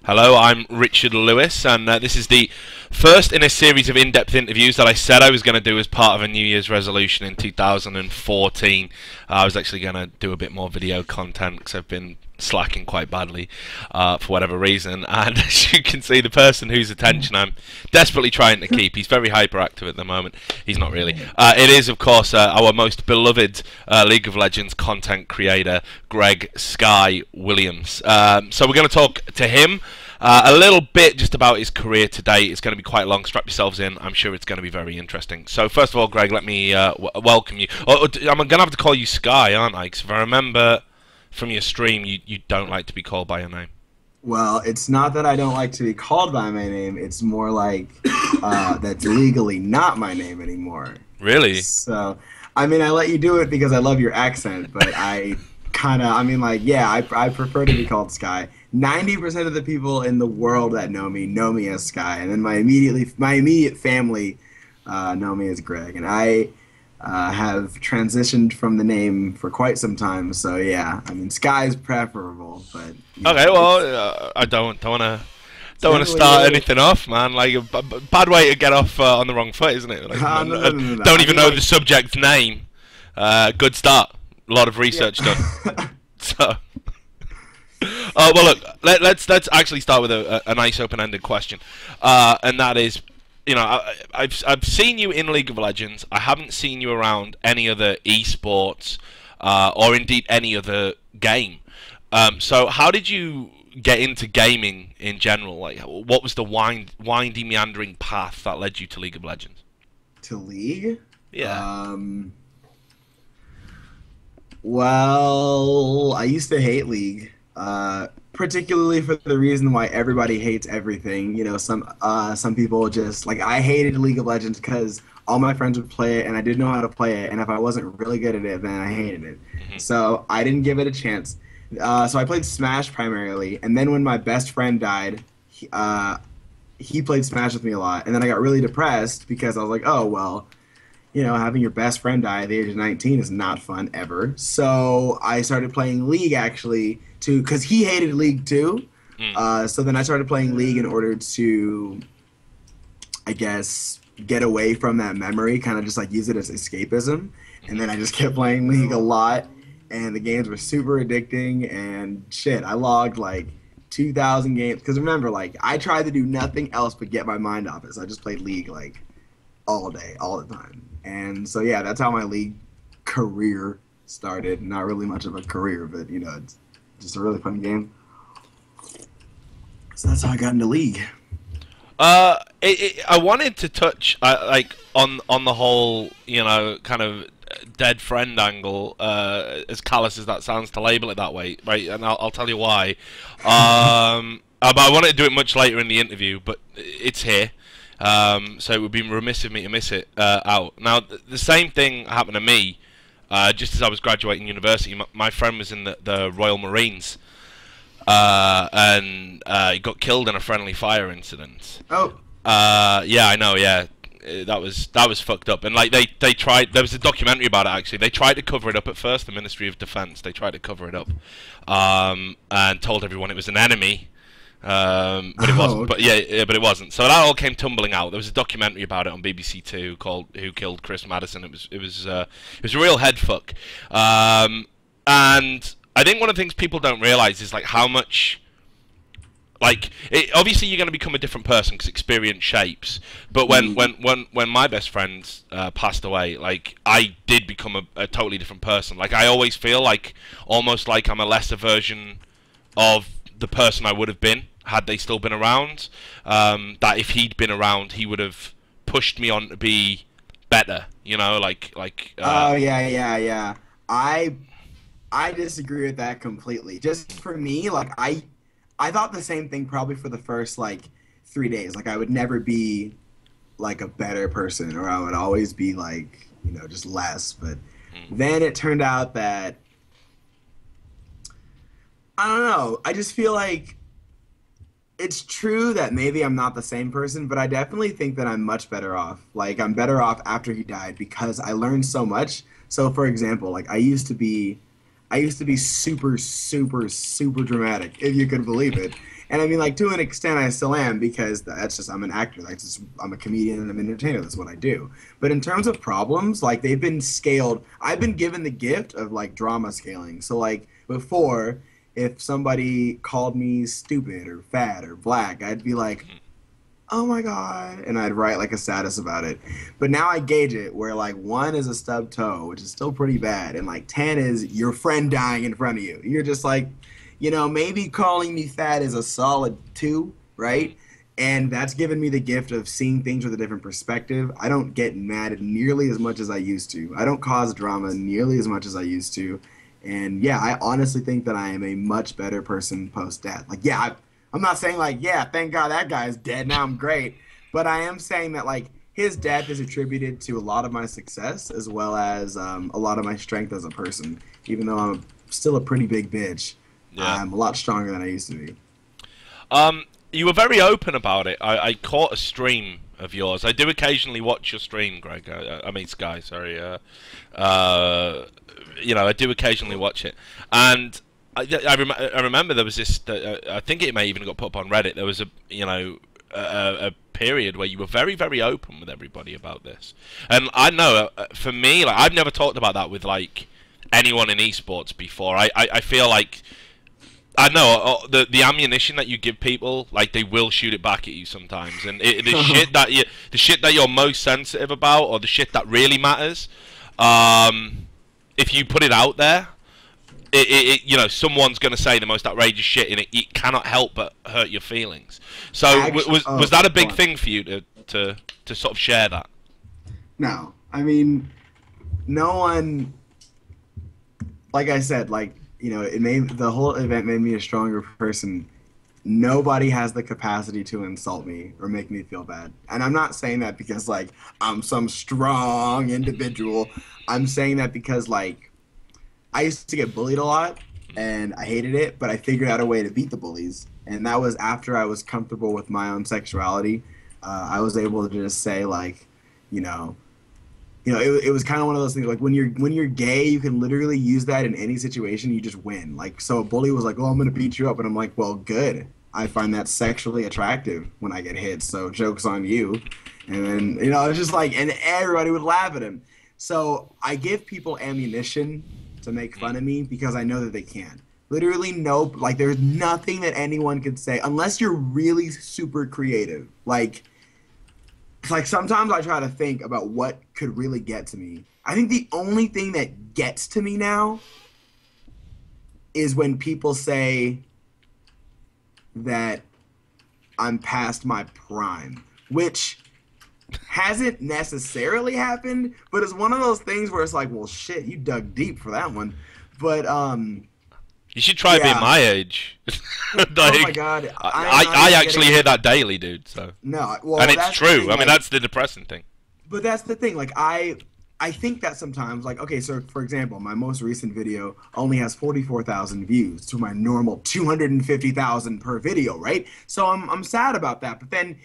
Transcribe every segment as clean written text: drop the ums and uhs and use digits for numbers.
Hello, I'm Richard Lewis, and this is the first in a series of in-depth interviews that I said I was going to do as part of a New Year's resolution in 2014. I was actually going to do a bit more video content because I've been slacking quite badly for whatever reason. And as you can see, the person whose attention I'm desperately trying to keep, he's very hyperactive at the moment. He's not really. It is, of course, our most beloved League of Legends content creator, Greg Sky Williams. So we're going to talk to him a little bit just about his career today. It's going to be quite long. Strap yourselves in. I'm sure it's going to be very interesting. So first of all, Greg, let me welcome you. I'm going to have to call you Sky, aren't I? Because if I remember from your stream, you don't like to be called by your name. Well, it's not that I don't like to be called by my name. It's more like that's legally not my name anymore. Really? So, I mean, I let you do it because I love your accent, but I prefer to be called Sky. 90% of the people in the world that know me as Sky, and then my immediate family know me as Greg, and I have transitioned from the name for quite some time. So yeah, I mean, Sky is preferable, but okay. Well, I don't want to start anything off, man. Like a bad way to get off on the wrong foot, isn't it? Like, no. Don't even know the subject's name. Good start. A lot of research done. So, well, look. Let's actually start with a nice open-ended question, and that is, you know, I've seen you in League of Legends. I haven't seen you around any other esports, or indeed any other game. So, how did you get into gaming in general? Like, what was the windy, meandering path that led you to League of Legends? To League? Yeah. Well, I used to hate League, particularly for the reason why everybody hates everything. You know, some people just, like, I hated League of Legends because all my friends would play it and I didn't know how to play it, and if I wasn't really good at it, then I hated it. Mm-hmm. So I didn't give it a chance. So I played Smash primarily, and then when my best friend died, he played Smash with me a lot, and then I got really depressed because I was like, oh, well, you know, having your best friend die at the age of 19 is not fun ever. So I started playing League, actually, because he hated League too. So then I started playing League in order to, I guess, get away from that memory, kind of just like use it as escapism. And then I just kept playing League a lot, and the games were super addicting, and shit, I logged like 2,000 games. Because remember, like, I tried to do nothing else but get my mind off it, so I just played League like all day, all the time. And so yeah, that's how my League career started. Not really much of a career, but you know, it's just a really fun game. So that's how I got into League. I wanted to touch like on the whole, you know, kind of dead friend angle, as callous as that sounds to label it that way, right? And I'll tell you why. But I wanted to do it much later in the interview, but it's here. So it would be remiss of me to miss it out. Now, the same thing happened to me just as I was graduating university. My friend was in the Royal Marines, and he got killed in a friendly fire incident. Oh. Yeah, I know. Yeah, that was fucked up. And like they tried. There was a documentary about it actually. They tried to cover it up at first. The Ministry of Defence. They tried to cover it up, and told everyone it was an enemy. But it wasn't. Okay. But it wasn't. So that all came tumbling out. There was a documentary about it on BBC Two called "Who Killed Chris Madison." It was a real head fuck. And I think one of the things people don't realise is like how much. Like, obviously you're going to become a different person because experience shapes. But when my best friend passed away, like I did become a totally different person. Like I always feel like almost like I'm a lesser version of the person I would have been had they still been around. That if he'd been around, he would have pushed me on to be better. You know, Oh yeah. I disagree with that completely. Just for me, like I thought the same thing probably for the first like 3 days. Like I would never be like a better person, or I would always be like, you know, just less. But then it turned out that I don't know. I just feel like it's true that maybe I'm not the same person, but I definitely think that I'm much better off. Like I'm better off after he died because I learned so much. So for example, like I used to be super, super, super dramatic, if you could believe it. And I mean, like, to an extent, I still am because that's just, I'm an actor. That's just, I'm a comedian and I'm an entertainer. That's what I do. But in terms of problems, like, they've been scaled. I've been given the gift of, like, drama scaling. So, like, before, if somebody called me stupid or fat or black, I'd be like, oh my God. And I'd write, like, a status about it. But now I gauge it where, like, 1 is a stub toe, which is still pretty bad. And, like, 10 is your friend dying in front of you. You're just like, you know, maybe calling me fat is a solid 2, right? And that's given me the gift of seeing things with a different perspective. I don't get mad nearly as much as I used to. I don't cause drama nearly as much as I used to. And yeah, I honestly think that I am a much better person post-death. Like, yeah, I'm not saying like, yeah, thank God that guy is dead, now I'm great. But I am saying that like his death is attributed to a lot of my success as well as a lot of my strength as a person. Even though I'm still a pretty big bitch. Yeah. I'm a lot stronger than I used to be. You were very open about it. I caught a stream of yours. I do occasionally watch your stream, Greg. I mean, Sky, sorry. You know, I do occasionally watch it. And I remember there was this, I think it may even got put up on Reddit, there was a period where you were very, very open with everybody about this. And I know, for me, like, I've never talked about that with, like, anyone in esports before. I feel like, I know the ammunition that you give people, like they will shoot it back at you sometimes, and the shit that you're most sensitive about, or the shit that really matters, if you put it out there, you know, someone's gonna say the most outrageous shit, and it cannot help but hurt your feelings. So was that a big thing for you to sort of share that? No, I mean, no one. Like I said, like. You know, the whole event made me a stronger person. Nobody has the capacity to insult me or make me feel bad. And I'm not saying that because, like, I'm some strong individual. I'm saying that because, like, I used to get bullied a lot, and I hated it, but I figured out a way to beat the bullies. And that was after I was comfortable with my own sexuality. I was able to just say, like, you know, it was kind of one of those things, like when you're gay, you can literally use that in any situation. You just win. Like, so a bully was like, "Oh, I'm gonna beat you up," and I'm like, "Well, good. I find that sexually attractive when I get hit. So joke's on you." And then it's just like, and everybody would laugh at him. So I give people ammunition to make fun of me because I know that they can. Literally, like there's nothing that anyone could say unless you're really super creative. Like sometimes I try to think about what could really get to me. I think the only thing that gets to me now is when people say that I'm past my prime, which hasn't necessarily happened, but it's one of those things where it's like, well, shit, you dug deep for that one. But you should try being my age. Like, oh my God, I actually hear that daily, dude. So no, well, and it's true. I mean, that's the depressing thing. But that's the thing. Like I think that sometimes, like, okay, so for example, my most recent video only has 44,000 views to my normal 250,000 per video, right? So I'm sad about that. But then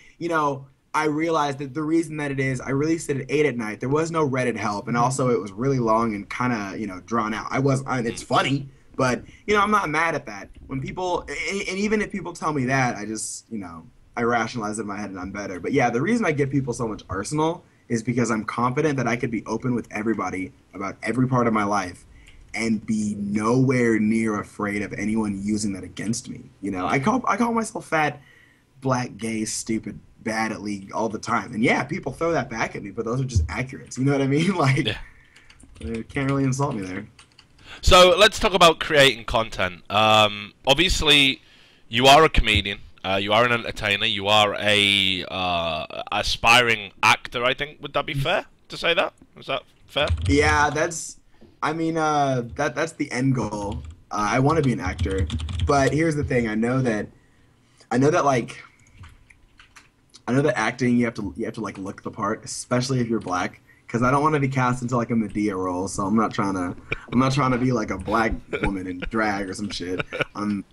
I realized that the reason that it is, I released it at 8 at night. There was no Reddit help, and also it was really long and kind of drawn out. It's funny. But, I'm not mad at that. When people, and even if people tell me that, I just, I rationalize it in my head and I'm better. But yeah, the reason I give people so much arsenal is because I'm confident that I could be open with everybody about every part of my life and be nowhere near afraid of anyone using that against me. I call myself fat, black, gay, stupid, bad at League all the time. And yeah, people throw that back at me, but those are just accurate. You know what I mean? Like, They can't really insult me there. So let's talk about creating content. Obviously, you are a comedian. You are an entertainer. You are a aspiring actor. I think, would that be fair to say that? Is that fair? Yeah, that's the end goal. I want to be an actor, but here's the thing. I know that acting you have to like look the part, especially if you're black. Because I don't want to be cast into like a Medea role, so I'm not trying to be like a black woman in drag or some shit.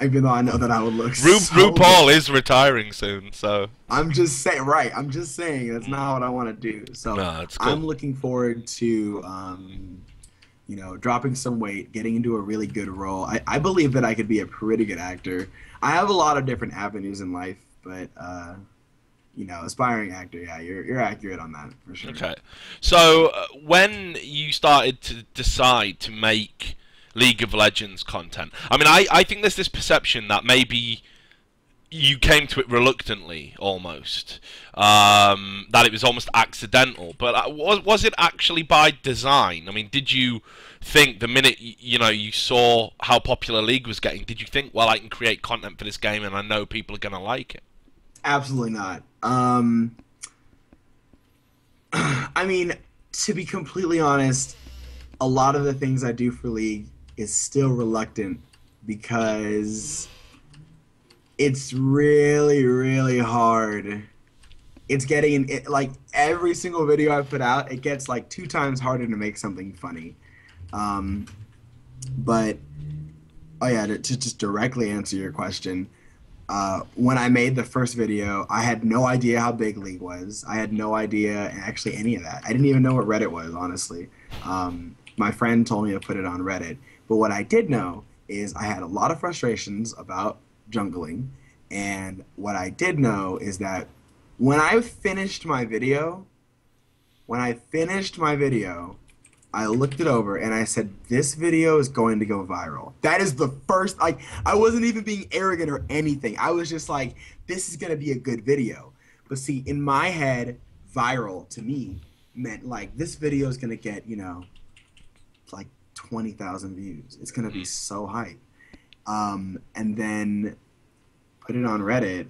Even though I know that I would look. RuPaul is retiring soon, so. I'm just saying that's not what I want to do. So no, that's cool. I'm looking forward to dropping some weight, getting into a really good role. I believe that I could be a pretty good actor. I have a lot of different avenues in life, but you know, aspiring actor. Yeah, you're accurate on that for sure. Okay. So, when you started to decide to make League of Legends content, I mean, I think there's this perception that maybe you came to it reluctantly, almost. That it was almost accidental. But was it actually by design? I mean, did you think the minute you know you saw how popular League was getting, did you think, well, I can create content for this game and I know people are gonna like it? Absolutely not. I mean, to be completely honest, a lot of the things I do for League is still reluctant because it's really, really hard. It's getting it, like every single video I put out, it gets like 2 times harder to make something funny. Um, but oh yeah, to just directly answer your question, when I made the first video, I had no idea how big League was. I had no idea actually any of that. I didn't even know what Reddit was, honestly. My friend told me to put it on Reddit. But what I did know is I had a lot of frustrations about jungling. And what I did know is that when I finished my video, when I finished my video, I looked it over and I said, this video is going to go viral. That is the first, like, I wasn't even being arrogant or anything. I was just like, this is going to be a good video. But see, in my head, viral to me meant like, this video is going to get, you know, like 20,000 views. It's going to be so hype. And then put it on Reddit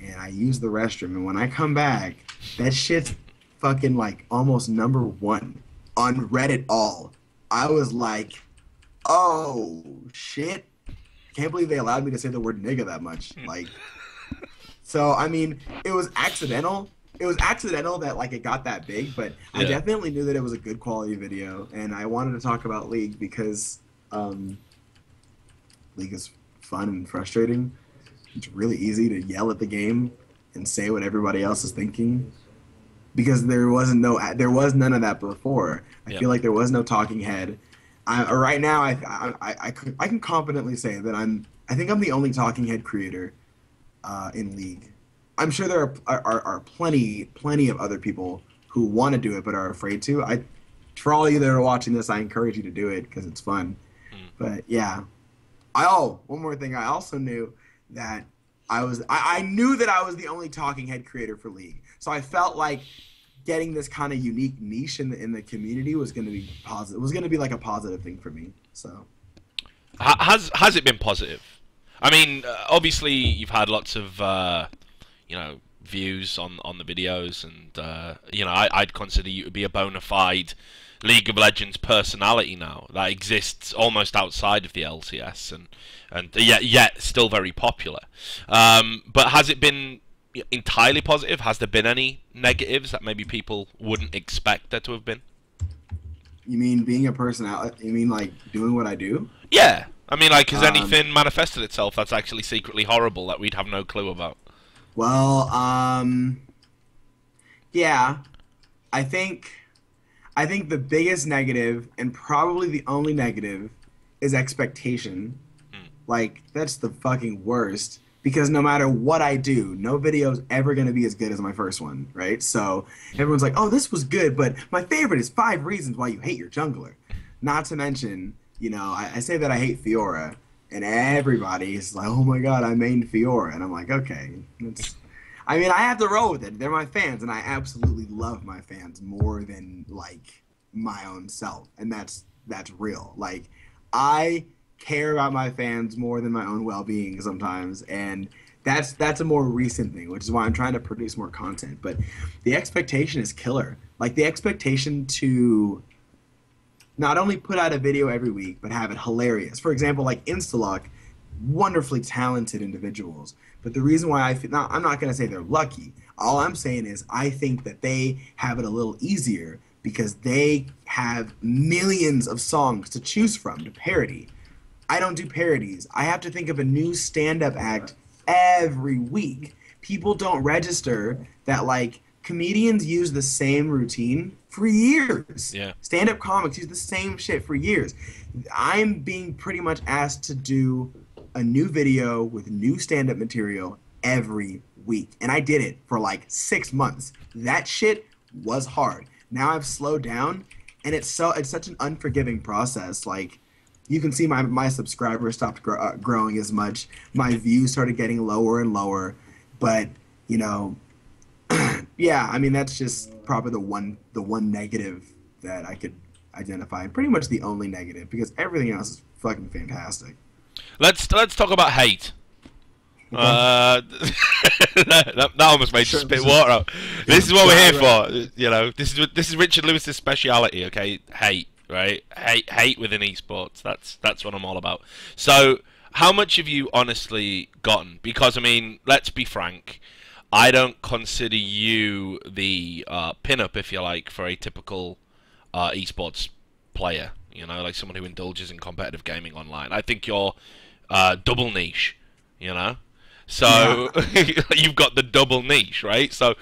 and I use the restroom. And when I come back, that shit's fucking like almost #1 on Reddit all. I was like, oh shit. Can't believe they allowed me to say the word nigga that much. Like, so I mean, it was accidental. It was accidental that like it got that big, but I definitely knew that it was a good quality video, and I wanted to talk about League because League is fun and frustrating. It's really easy to yell at the game and say what everybody else is thinking, because there was none of that before. I feel like there was no talking head. Right now, I can confidently say that I think I'm the only talking head creator in League. I'm sure there are plenty of other people who want to do it but are afraid to. For all of you that are watching this, I encourage you to do it because it's fun. But yeah, one more thing. I also knew that I knew that I was the only talking head creator for League, so I felt like getting this kind of unique niche in the community was going to be positive. It was going to be like a positive thing for me. So has it been positive? I mean, obviously you've had lots of you know, views on the videos, and you know, I'd consider you to be a bona fide League of Legends personality now that exists almost outside of the LCS, and yet still very popular. But has it been entirely positive? Has there been any negatives that maybe people wouldn't expect there to have been? You mean being a personality? You mean like doing what I do? Yeah. I mean, like, has anything manifested itself that's actually secretly horrible that we'd have no clue about? Well, yeah. I think the biggest negative, and probably the only negative, is expectation. Like, that's the fucking worst. Because no matter what I do, no video is ever going to be as good as my first one, right? So everyone's like, oh, this was good, but my favorite is 5 reasons why you hate your jungler. Not to mention, you know, I say that I hate Fiora, and everybody's like, oh my god, I mained Fiora. And I'm like, okay. I mean, I have to roll with it. They're my fans, and I absolutely love my fans more than, like, my own self. And that's real. Like, I care about my fans more than my own well-being sometimes, and that's a more recent thing, which is why I'm trying to produce more content. But the expectation is killer. Like, the expectation to not only put out a video every week, but have it hilarious. For example, like Instalock, wonderfully talented individuals. But the reason why I'm not going to say they're lucky. All I'm saying is I think that they have it a little easier because they have millions of songs to choose from to parody. I don't do parodies. I have to think of a new stand-up act every week. People don't register that, like, comedians use the same routine for years. Yeah. Stand-up comics use the same shit for years. I'm being pretty much asked to do a new video with new stand-up material every week. And I did it for like 6 months. That shit was hard. Now I've slowed down, and it's such an unforgiving process. Like, you can see my subscribers stopped growing as much. My views started getting lower and lower. But, you know, yeah, I mean, that's just probably the one negative that I could identify. Pretty much the only negative, because everything else is fucking fantastic. Let's talk about hate. That almost made you spit water out. This is what we're here for. You know, this is Richard Lewis's speciality. Okay, hate, right? Hate within esports. That's what I'm all about. So, how much have you honestly gotten? Because I mean, let's be frank. I don't consider you the pin-up, if you like, for a typical esports player. You know, like someone who indulges in competitive gaming online. I think you're double niche. You know. So yeah. You've got the double niche, right? So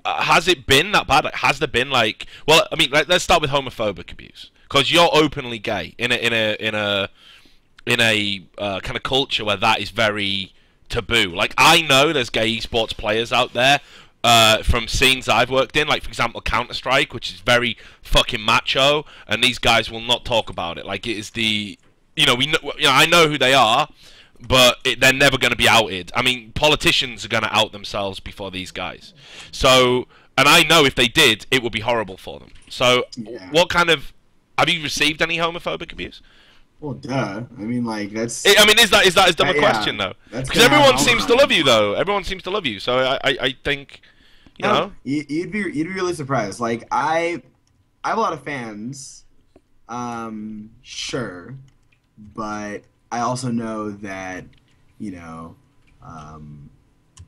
has it been that bad? Has there been like? Well, I mean, let's start with homophobic abuse, because you're openly gay in a kind of culture where that is very taboo. Like, I know there's gay esports players out there from scenes I've worked in, like for example Counter-Strike, which is very fucking macho, and these guys will not talk about it. Like, it is the, I know who they are. But they're never going to be outed. I mean, politicians are going to out themselves before these guys. So, and I know if they did, it would be horrible for them. So, Yeah. what kind of... Have you received any homophobic abuse? Well, duh. I mean, like, that's... I mean, is that as dumb a question, though? That's Because gonna everyone happen seems all to the time. love you, though. Everyone seems to love you. So, I think, you know... You'd be really surprised. Like, I have a lot of fans, sure, but I also know that, a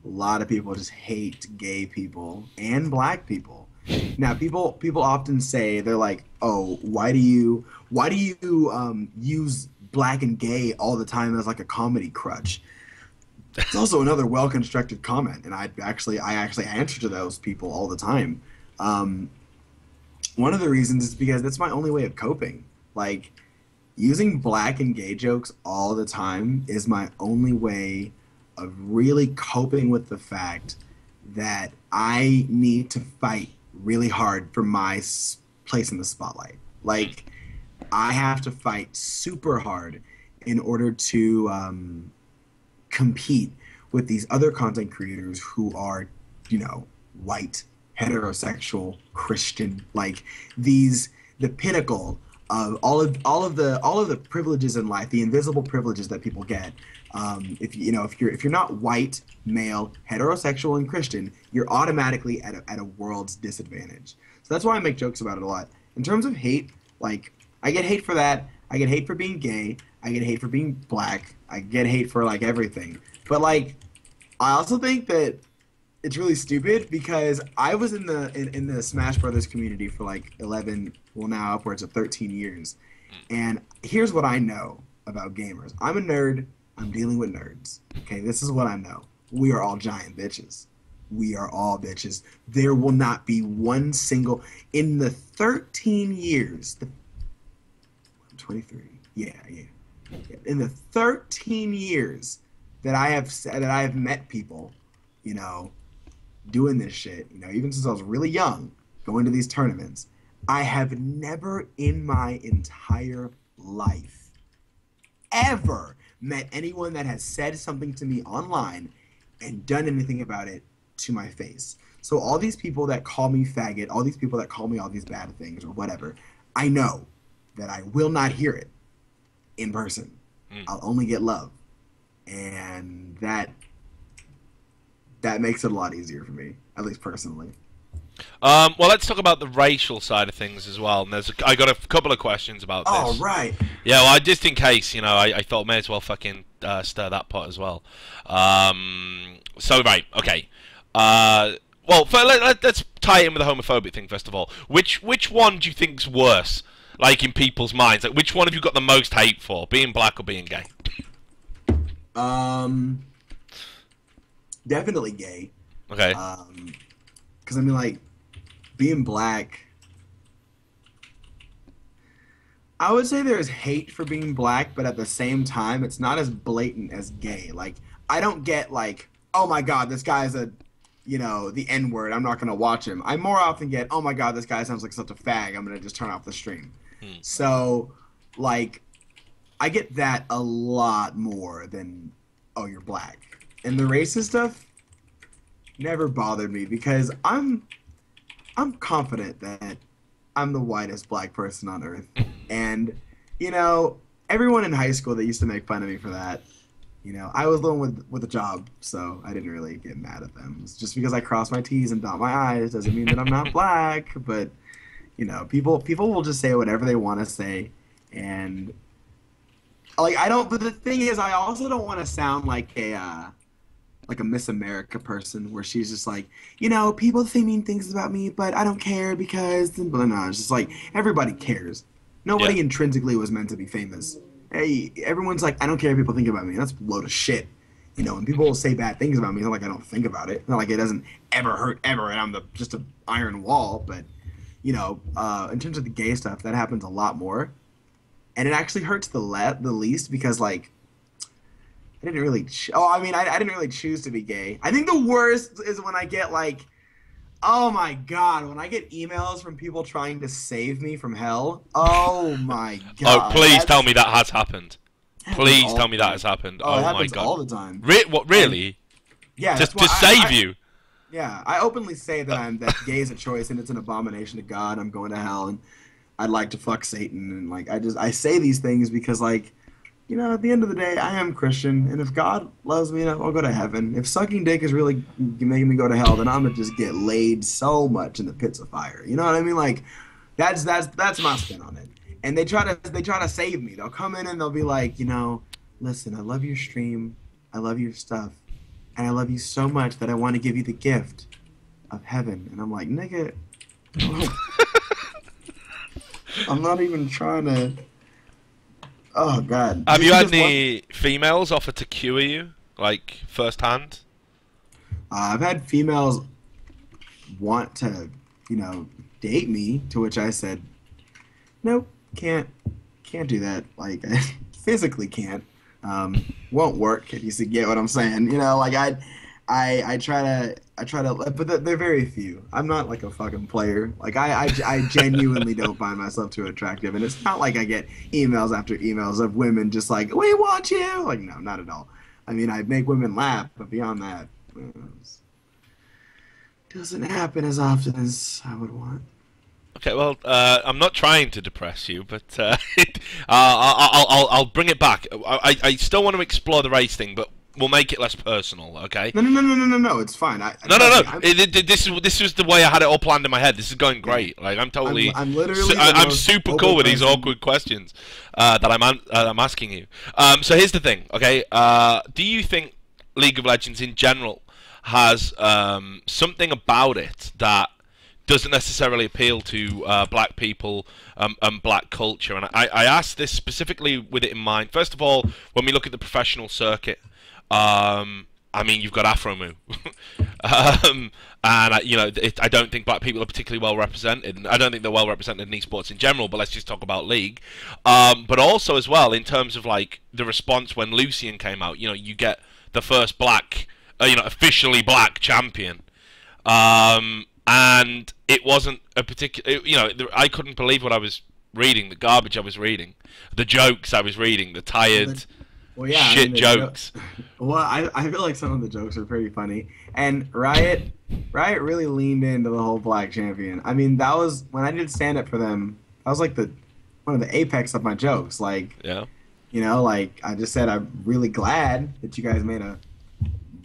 lot of people just hate gay people and black people. Now, people often say, they're like, "Oh, why do you use black and gay all the time as like a comedy crutch?" It's also another well-constructed comment, and I actually answer to those people all the time. One of the reasons is because that's my only way of coping. Like, using black and gay jokes all the time is my only way of really coping with the fact that I need to fight really hard for my place in the spotlight. Like, I have to fight super hard in order to compete with these other content creators who are, white, heterosexual, Christian, like the pinnacle of all of the privileges in life, the invisible privileges that people get. If you're not white, male, heterosexual, and Christian, you're automatically at a world's disadvantage. So that's why I make jokes about it a lot. In terms of hate, like, I get hate for that. I get hate for being gay. I get hate for being black. I get hate for like everything. But like, I also think that it's really stupid, because I was in the Smash Brothers community for like 11, well now upwards of 13 years. And here's what I know about gamers. I'm a nerd. I'm dealing with nerds. Okay, this is what I know. We are all giant bitches. We are all bitches. There will not be one single in the 13 years. I'm 23. Yeah. In the 13 years that I have met people, doing this shit, even since I was really young, going to these tournaments, I have never in my entire life ever met anyone that has said something to me online and done anything about it to my face. So all these people that call me faggot, all these people that call me all these bad things or whatever, I know that I will not hear it in person. I'll only get love. And that makes it a lot easier for me, at least personally. Well, let's talk about the racial side of things as well. And I got a couple of questions about this. Oh, right. Yeah, well, just in case, I thought may as well fucking stir that pot as well. So, right, okay. Well, let's tie it in with the homophobic thing first of all. Which one do you think's worse, like in people's minds? Like, which one have you got the most hate for, being black or being gay? Definitely gay. Okay. Because I mean, like, being black, I would say there's hate for being black, but at the same time, it's not as blatant as gay. Like, I don't get like, oh my god, this guy's a, the N word. I'm not gonna watch him. I more often get, oh my god, this guy sounds like such a fag. I'm gonna just turn off the stream. So, like, I get that a lot more than, oh, you're black. And the racist stuff never bothered me because I'm confident that I'm the whitest black person on earth. And, everyone in high school that used to make fun of me for that, I was the one with a job, so I didn't really get mad at them. It's just because I cross my T's and dot my I's doesn't mean that I'm not black. But, people will just say whatever they want to say. And, like, but the thing is, I also don't want to sound like a Miss America person where she's just like, people say mean things about me, but I don't care because, but no, it's just like, everybody cares. Nobody intrinsically was meant to be famous. Hey, everyone's like, I don't care if people think about me. That's a load of shit. When people will say bad things about me, it's not like I don't think about it. It's not like it doesn't ever hurt ever, and I'm just an iron wall. But, in terms of the gay stuff, that happens a lot more. And it actually hurts the least because, like, I didn't really I didn't really choose to be gay. I think the worst is when I get, like, oh my god, when I get emails from people trying to save me from hell. Oh my god. Oh, please tell me that has happened. Please tell me that has happened. Oh, Oh it my happens god. all the time. What, really? Yeah. Just to save you? Yeah, I openly say that gay is a choice and it's an abomination to God. I'm going to hell and I'd like to fuck Satan, and like I say these things because, like, at the end of the day, I am Christian, and if God loves me enough, I'll go to heaven. If sucking dick is really making me go to hell, then I'm gonna just get laid so much in the pits of fire. You know what I mean? Like, that's my spin on it. And they try to save me. They'll come in and they'll be like, listen, I love your stream, I love your stuff, and I love you so much that I want to give you the gift of heaven. And I'm like, nigga, I'm not even trying to. Oh god. Have you had any females offer to cure you, like, firsthand? I've had females want to, date me, to which I said, nope, can't do that. Like, I physically can't. Won't work, if you get what I'm saying. Like, I try to, but they're very few. I'm not like a fucking player. Like, I genuinely don't find myself too attractive, and it's not like I get emails after emails of women just like, we want you. Like, no, not at all. I mean, I make women laugh, but beyond that, it doesn't happen as often as I would want. Okay, well, I'm not trying to depress you, but I'll bring it back. I still want to explore the race thing, but we'll make it less personal, okay? No. It's fine. No. This was the way I had it all planned in my head. This is going great. Like, I'm totally. I'm literally. I'm super cool with these awkward questions that I'm asking you. So here's the thing, okay? Do you think League of Legends in general has something about it that doesn't necessarily appeal to black people and black culture? And I asked this specifically with it in mind. First of all, when we look at the professional circuit. I mean, you've got Afromu, and I don't think black people are particularly well represented. I don't think they're well represented in esports in general. But let's just talk about League. But also as well in terms of like the response when Lucian came out. You get the first black, officially black champion, and it wasn't a particular. I couldn't believe what I was reading, the garbage I was reading, the jokes I was reading, the tired. Well, yeah, shit jokes. Well, I feel like some of the jokes are pretty funny, and Riot really leaned into the whole black champion. I mean, that was when I did stand up for them. That was like one of the apex of my jokes. Like, yeah, like I just said, I'm really glad that you guys made a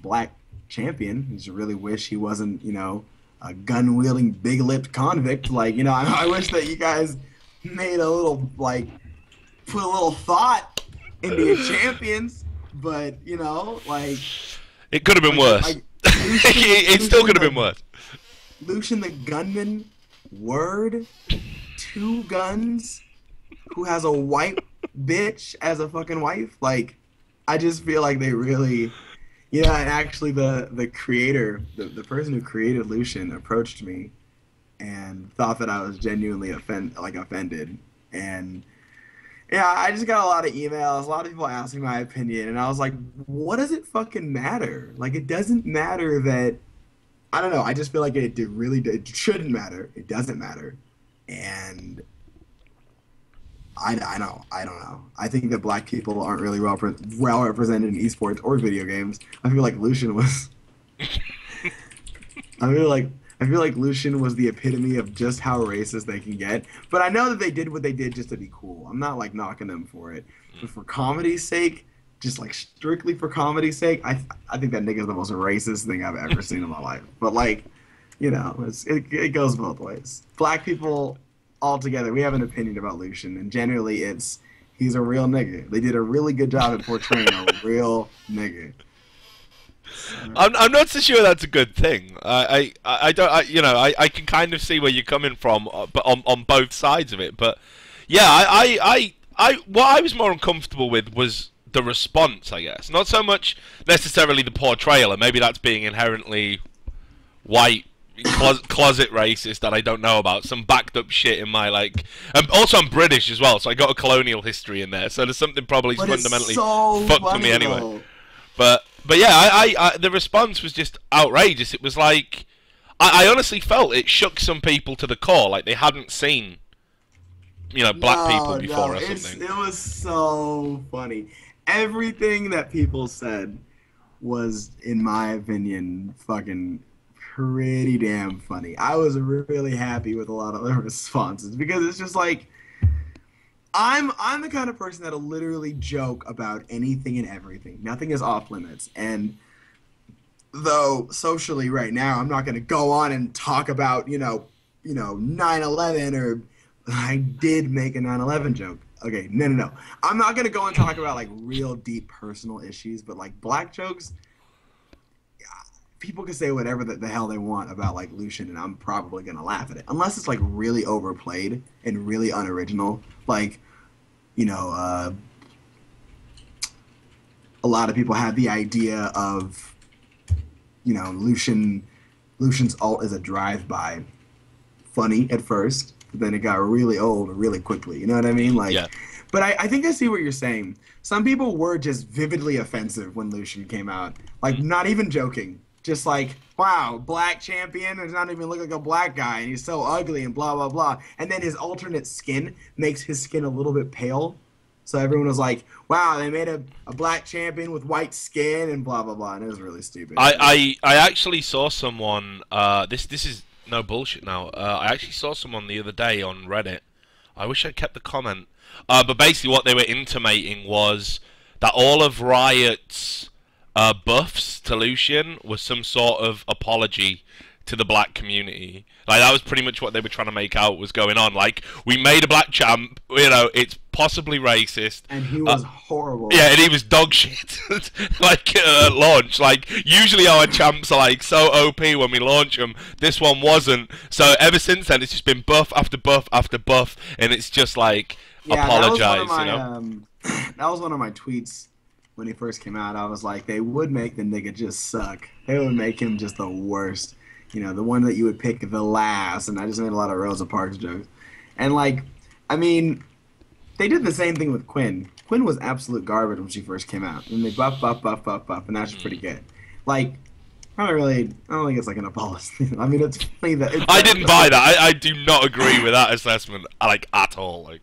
black champion. I just really wish he wasn't, a gun wielding, big lipped convict. Like, I wish that you guys made a little put a little thought into your champions, but like it could have been worse. It still could have been worse. Lucian the Gunman, word, 2 guns, who has a white bitch as a fucking wife. Like, I just feel like they really, and actually the creator, the person who created Lucian approached me and thought that I was genuinely offended, and Yeah, I just got a lot of emails, a lot of people asking my opinion, and I was like, what does it fucking matter? Like, it doesn't matter that, I don't know, I just feel like it shouldn't matter. It doesn't matter. And I don't know. I think that black people aren't really well represented in esports or video games. I feel like Lucian was. I feel like I feel like Lucian was the epitome of just how racist they can get. But I know that they did what they did just to be cool. I'm not like knocking them for it. But for comedy's sake, just like strictly for comedy's sake, I think that nigga's the most racist thing I've ever seen in my life. But like, it goes both ways. Black people altogether, we have an opinion about Lucian, and generally he's a real nigga. They did a really good job at portraying a real nigga. I'm not so sure that's a good thing. I don't I can kind of see where you're coming from, but on both sides of it. But yeah, what I was more uncomfortable with was the response, I guess. Not so much necessarily the portrayal, and maybe that's being inherently white, closet racist that I don't know about. Some backed up shit in my like. Also, I'm British as well, so I got a colonial history in there. So there's something probably But fundamentally it's so fucked for funny, me anyway. though. But yeah, the response was just outrageous. It was like I honestly felt it shook some people to the core, like they hadn't seen black people before or something. It was so funny. Everything that people said was, in my opinion, fucking pretty damn funny. I was really happy with a lot of the responses because it's just like I'm the kind of person that'll literally joke about anything and everything. Nothing is off limits. And though socially right now I'm not going to go on and talk about, 9/11 or I did make a 9/11 joke. Okay, no. I'm not going to go and talk about like real deep personal issues, but like black jokes, people can say whatever the hell they want about like Lucian, and I'm probably gonna laugh at it unless it's like really overplayed and really unoriginal. Like, a lot of people had the idea of, Lucian's ult is a drive-by. Funny at first, but then it got really old really quickly. You know what I mean? Like, Yeah. But I think I see what you're saying. Some people were just vividly offensive when Lucian came out. Like, not even joking. Just like, wow, black champion does not even look like a black guy, and he's so ugly and blah, blah, blah. And then his alternate skin makes his skin a little bit pale. So everyone was like, wow, they made a black champion with white skin and blah, blah, blah. And it was really stupid. I actually saw someone, this is no bullshit now, I actually saw someone the other day on Reddit. I wish I'd kept the comment. But basically what they were intimating was that all of Riot's buffs to Lucian was some sort of apology to the black community. Like, that was pretty much what they were trying to make out was going on. Like, we made a black champ, it's possibly racist. And he was horrible. Yeah, and he was dog shit. Like, at launch. Like, usually our champs are, like, so OP when we launch them. This one wasn't. So, ever since then, it's just been buff after buff after buff. And it's just, like, apologize, That was one of my tweets when he first came out. I was like, they would make the nigga just suck. They would make him just the worst. The one that you would pick the last. And I just made a lot of Rosa Parks jokes. And, like, I mean, they did the same thing with Quinn. Quinn was absolute garbage when she first came out. And they buff, and now she's pretty good. Like, I don't think it's like an apology. I mean, it's funny that... I didn't buy that. I do not agree with that assessment, like, at all. Like,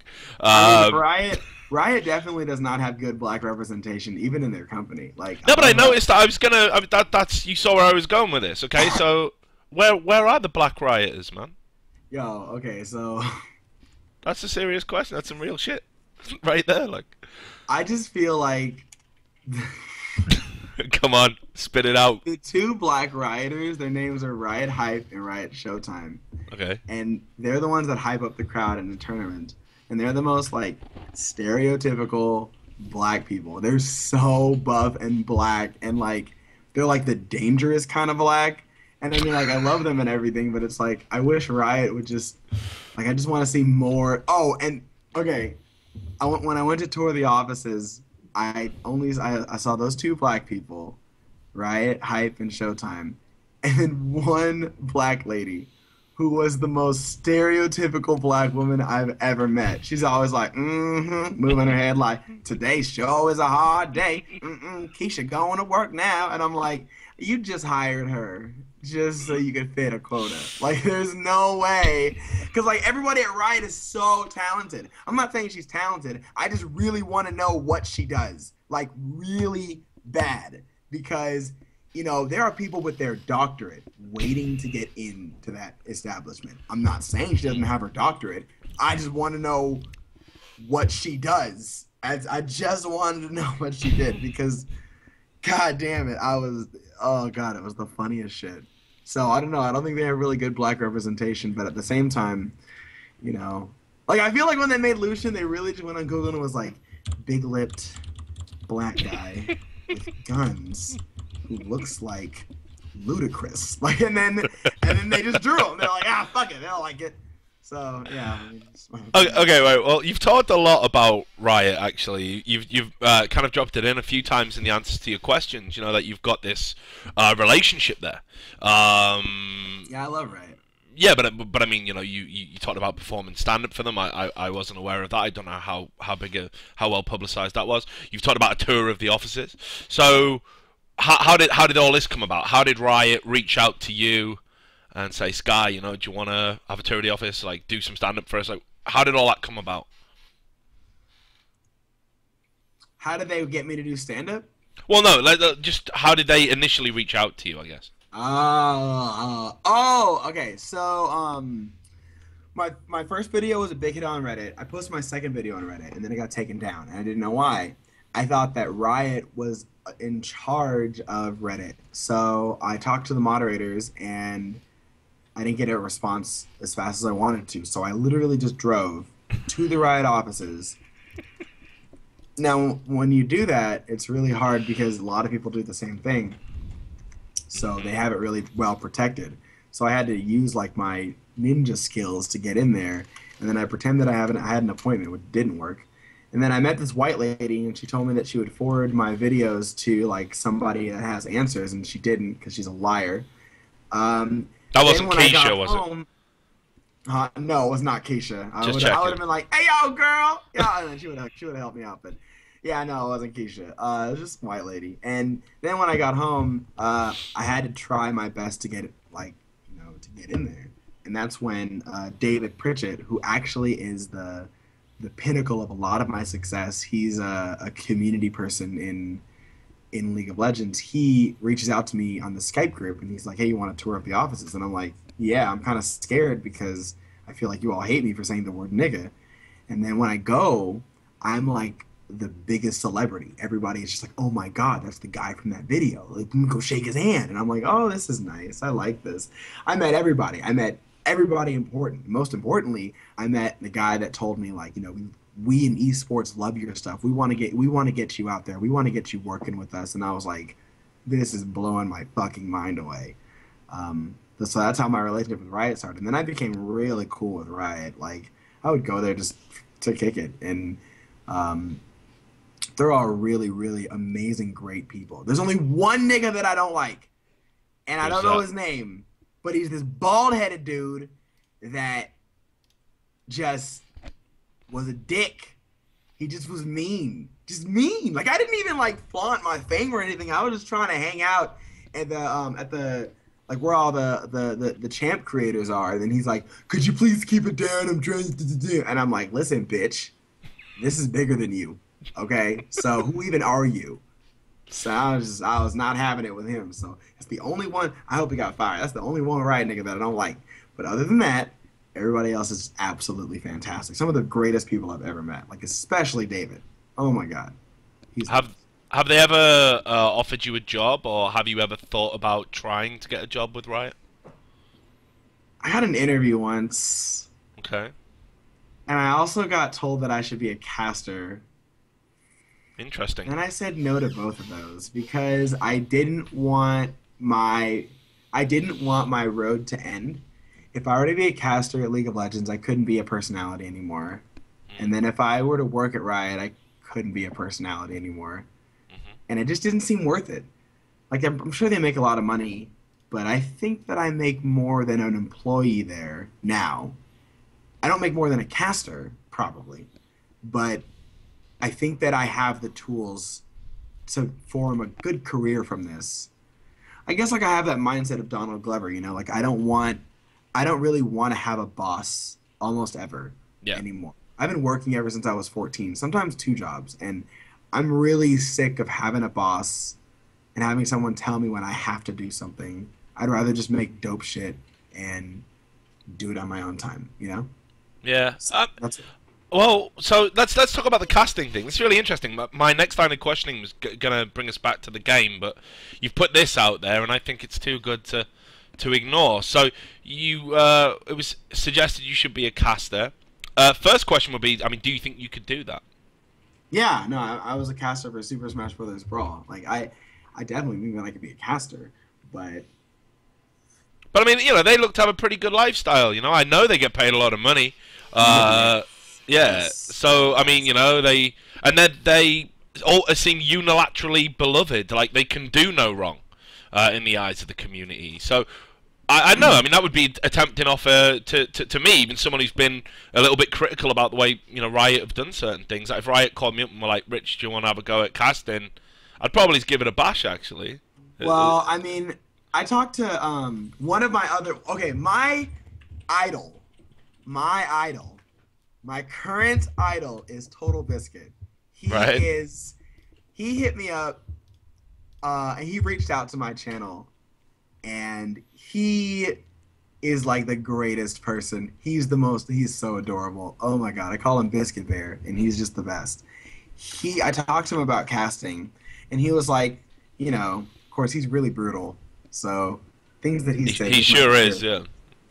Riot definitely does not have good black representation, even in their company. Like, no, but I noticed that I was gonna. That's you saw where I was going with this. Okay, so where are the black rioters, man? Yo, okay, so that's a serious question. That's some real shit, right there. Like, I just feel like come on, spit it out. the two black rioters, their names are Riot Hype and Riot Showtime. Okay. And they're the ones that hype up the crowd in the tournament. And they're the most, like, stereotypical black people. They're so buff and black, and, like, they're, like, the dangerous kind of black. And I mean, like, I love them and everything, but it's like, I wish Riot would just, like, I just want to see more. Oh, and, okay, when I went to tour the offices, I saw those two black people, Riot, Hype, and Showtime, and then one black lady who was the most stereotypical black woman I've ever met. She's always like, moving her head like, today's show is a hard day. Keisha going to work now. And I'm like, you just hired her just so you could fit a quota. Like, there's no way. Because, like, everybody at Riot is so talented. I'm not saying she's talented. I just really want to know what she does. Like, really bad. Because there are people with their doctorate waiting to get into that establishment. I'm not saying she doesn't have her doctorate. I just want to know what she does. I just wanted to know what she did because, God damn it, it was the funniest shit. So, I don't know. I don't think they have really good black representation, but at the same time, like, I feel like when they made Lucian, they really just went on Google and was like, big-lipped black guy with guns who looks like Ludacris. Like, and then they just drew him. They're like, fuck it, they don't like it. So yeah. Okay, right. Well, you've talked a lot about Riot. Actually, you've kind of dropped it in a few times in the answers to your questions. That you've got this relationship there. Yeah, I love Riot. Yeah, but I mean, you talked about performing stand up for them. I wasn't aware of that. I don't know how well publicized that was. You've talked about a tour of the offices. So how did all this come about? How did Riot reach out to you and say, Sky, do you want to have a tour of the office, like do some stand up for us? Like, how did all that come about? How did they get me to do stand up? Well, no, just how did they initially reach out to you? I guess. Okay. So, my first video was a big hit on Reddit. I posted my second video on Reddit, and then it got taken down, and I didn't know why. I thought that Riot was in charge of Reddit, so I talked to the moderators, and I didn't get a response as fast as I wanted to. So I literally just drove to the Riot offices. Now, when you do that, it's really hard because a lot of people do the same thing. So they have it really well protected. So I had to use like my ninja skills to get in there, and then I pretended I had an appointment, which didn't work. And then I met this white lady, and she told me that she would forward my videos to like somebody that has answers, and she didn't because she's a liar. That wasn't Keisha, was it? No, it was not Keisha. I would have been like, "Hey, yo, girl," yeah, and then she would have helped me out, but. Yeah, no, it wasn't Keisha. It was just a white lady. And then when I got home, I had to try my best to get it, to get in there. And that's when David Pritchett, who actually is the pinnacle of a lot of my success, he's a community person in League of Legends. He reaches out to me on the Skype group, and he's like, "Hey, you want a tour of the offices?" And I'm like, "Yeah, I'm kind of scared because I feel like you all hate me for saying the word nigga." And then when I go, I'm like the biggest celebrity. Everybody is just like, "Oh my god, that's the guy from that video. Like, go shake his hand." And I'm like, "Oh, this is nice. I like this." I met everybody. I met everybody important. Most importantly, I met the guy that told me like, we in esports love your stuff. We want to get you out there. We want to get you working with us. And I was like, this is blowing my fucking mind away. So that's how my relationship with Riot started. And then I became really cool with Riot. Like, I would go there just to kick it. And they're all really, really amazing, great people. There's only one nigga that I don't like, and I don't know his name, but he's this bald-headed dude that just was a dick. He just was mean. Just mean. Like, I didn't even, like, flaunt my fame or anything. I was just trying to hang out at the like, where all the champ creators are. And then he's like, "Could you please keep it down? I'm trying to do." And I'm like, "Listen, bitch. This is bigger than you, okay? So who even are you?" So I was not having it with him. So that's the only one. I hope he got fired. That's the only one Riot nigga that I don't like. But other than that, everybody else is absolutely fantastic. Some of the greatest people I've ever met, like especially David. Oh my god. Have they ever offered you a job, or have you ever thought about trying to get a job with Riot? I had an interview once. Okay. And I also got told that I should be a caster. Interesting. And I said no to both of those because I didn't want my road to end. If I were to be a caster at League of Legends, I couldn't be a personality anymore. And then if I were to work at Riot, I couldn't be a personality anymore. And it just didn't seem worth it. Like, I'm sure they make a lot of money but I think that I make more than an employee there now. I don't make more than a caster, probably, but I think that I have the tools to form a good career from this. I guess like I have that mindset of Donald Glover, you know, like I don't really want to have a boss almost ever Yeah. anymore. I've been working ever since I was 14, sometimes two jobs, and I'm really sick of having a boss and having someone tell me when I have to do something. I'd rather just make dope shit and do it on my own time, you know? Yeah. So that's it. Well, so let's talk about the casting thing. It's really interesting. My next line of questioning was gonna bring us back to the game, but you've put this out there, and I think it's too good to ignore. So it was suggested you should be a caster. First question would be, I mean, do you think you could do that? Yeah, no, I was a caster for Super Smash Bros. Brawl. Like I definitely think that I could be a caster, but But I mean, you know, they look to have a pretty good lifestyle. You know, I know they get paid a lot of money. Uh, yeah. yes, So I mean, you know, they all seem unilaterally beloved. Like they can do no wrong in the eyes of the community. So I know. I mean, that would be a tempting offer to me, even someone who's been a little bit critical about the way Riot have done certain things. Like if Riot called me up and were like, "Rich, do you want to have a go at casting?" I'd probably give it a bash, actually. well, I mean, I talked to one of my other idol, my idol, my current idol is Total Biscuit. He Right. is he hit me up and he reached out to my channel and he is like the greatest person. He's so adorable. Oh my god, I call him Biscuit Bear and he's just the best. I talked to him about casting and he was like, of course he's really brutal. So things that he said He sure is, yeah.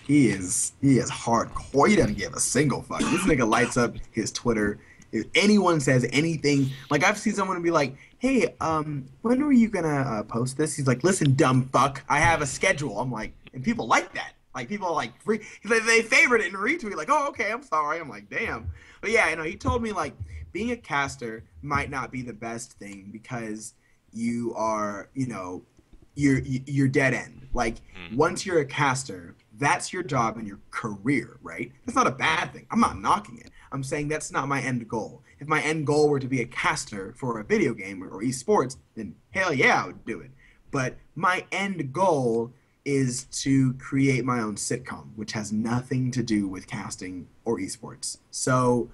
He is hardcore. He doesn't give a single fuck. This nigga lights up his Twitter. If anyone says anything, like I've seen someone be like, "Hey, when are you gonna post this?" He's like, "Listen, dumb fuck, I have a schedule." I'm like, and people like that. Like people are like they favorite it and retweet. Like, "Oh, okay, I'm sorry." I'm like, "Damn." But yeah, he told me like being a caster might not be the best thing because you are, you're dead end. Like once you're a caster, that's your job and your career, right? That's not a bad thing. I'm not knocking it. I'm saying that's not my end goal. If my end goal were to be a caster for a video game or esports, then hell yeah, I would do it. But my end goal is to create my own sitcom, which has nothing to do with casting or esports. So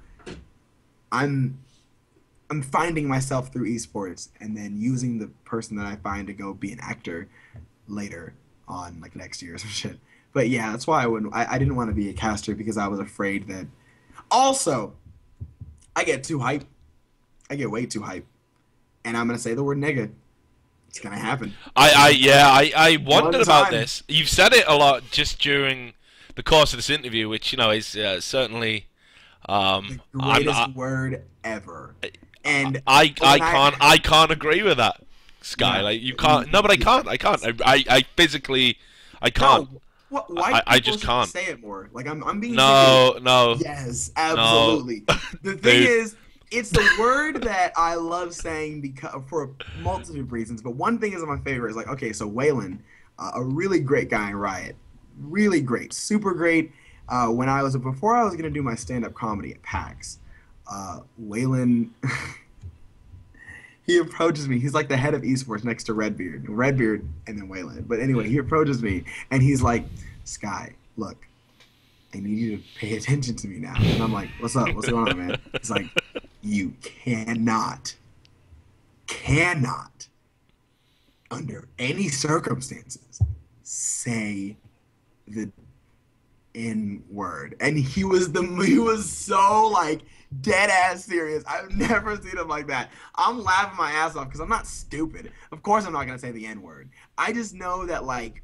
I'm finding myself through esports and then using the person that I find to go be an actor later on, like next year or some shit. But yeah, that's why I didn't want to be a caster because I was afraid that. Also, I get too hype. I get way too hype, and I'm gonna say the word nigga. It's gonna happen. I wondered One about time. this. You've said it a lot just during the course of this interview, which is certainly. The greatest word ever. And I when can't agree with that, Sky. Yeah. Like you can't. No, but I can't. I physically, I can't. No, white I people just should can't. say it more. Like I'm being No, serious. no. Yes, absolutely. The thing Dude. is, it's the word that I love saying because for a multitude of reasons. But one thing is my favorite is like, okay, so Waylon, a really great guy in Riot, really great, super great. Before I was gonna do my stand-up comedy at PAX, Waylon. He approaches me. He's like the head of esports next to Redbeard and then Waylon. But anyway, he approaches me and he's like, "Sky, look, I need you to pay attention to me now." And I'm like, "What's up? What's going on, man?" He's like, "You cannot, under any circumstances, say the N word." And he was so like dead ass serious. I've never seen him like that. I'm laughing my ass off because I'm not stupid. Of course I'm not gonna say the N word. I just know that like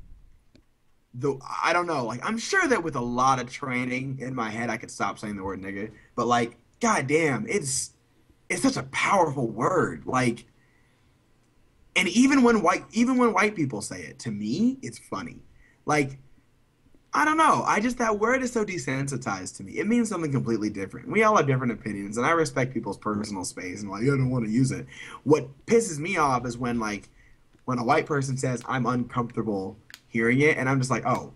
I don't know, like I'm sure that with a lot of training in my head I could stop saying the word nigga. But like, goddamn, it's such a powerful word. Like, and even when white people say it, to me, it's funny. Like, I don't know. That word is so desensitized to me. It means something completely different. We all have different opinions, and I respect people's personal space, and like, I don't want to use it. What pisses me off is when a white person says, "I'm uncomfortable hearing it, and I'm just like, oh,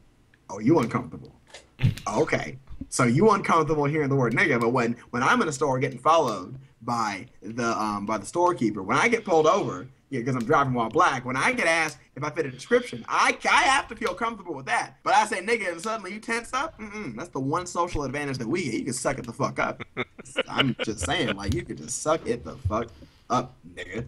you uncomfortable. Okay. So you uncomfortable hearing the word nigga, but when I'm in a store getting followed by the storekeeper, when I get pulled over, yeah, because I'm driving while black, when I get asked if I fit a description, I have to feel comfortable with that. But I say nigga and suddenly you tense up, that's the one social advantage that we get. You can suck it the fuck up. I'm just saying, like, you could just suck it the fuck up, nigga.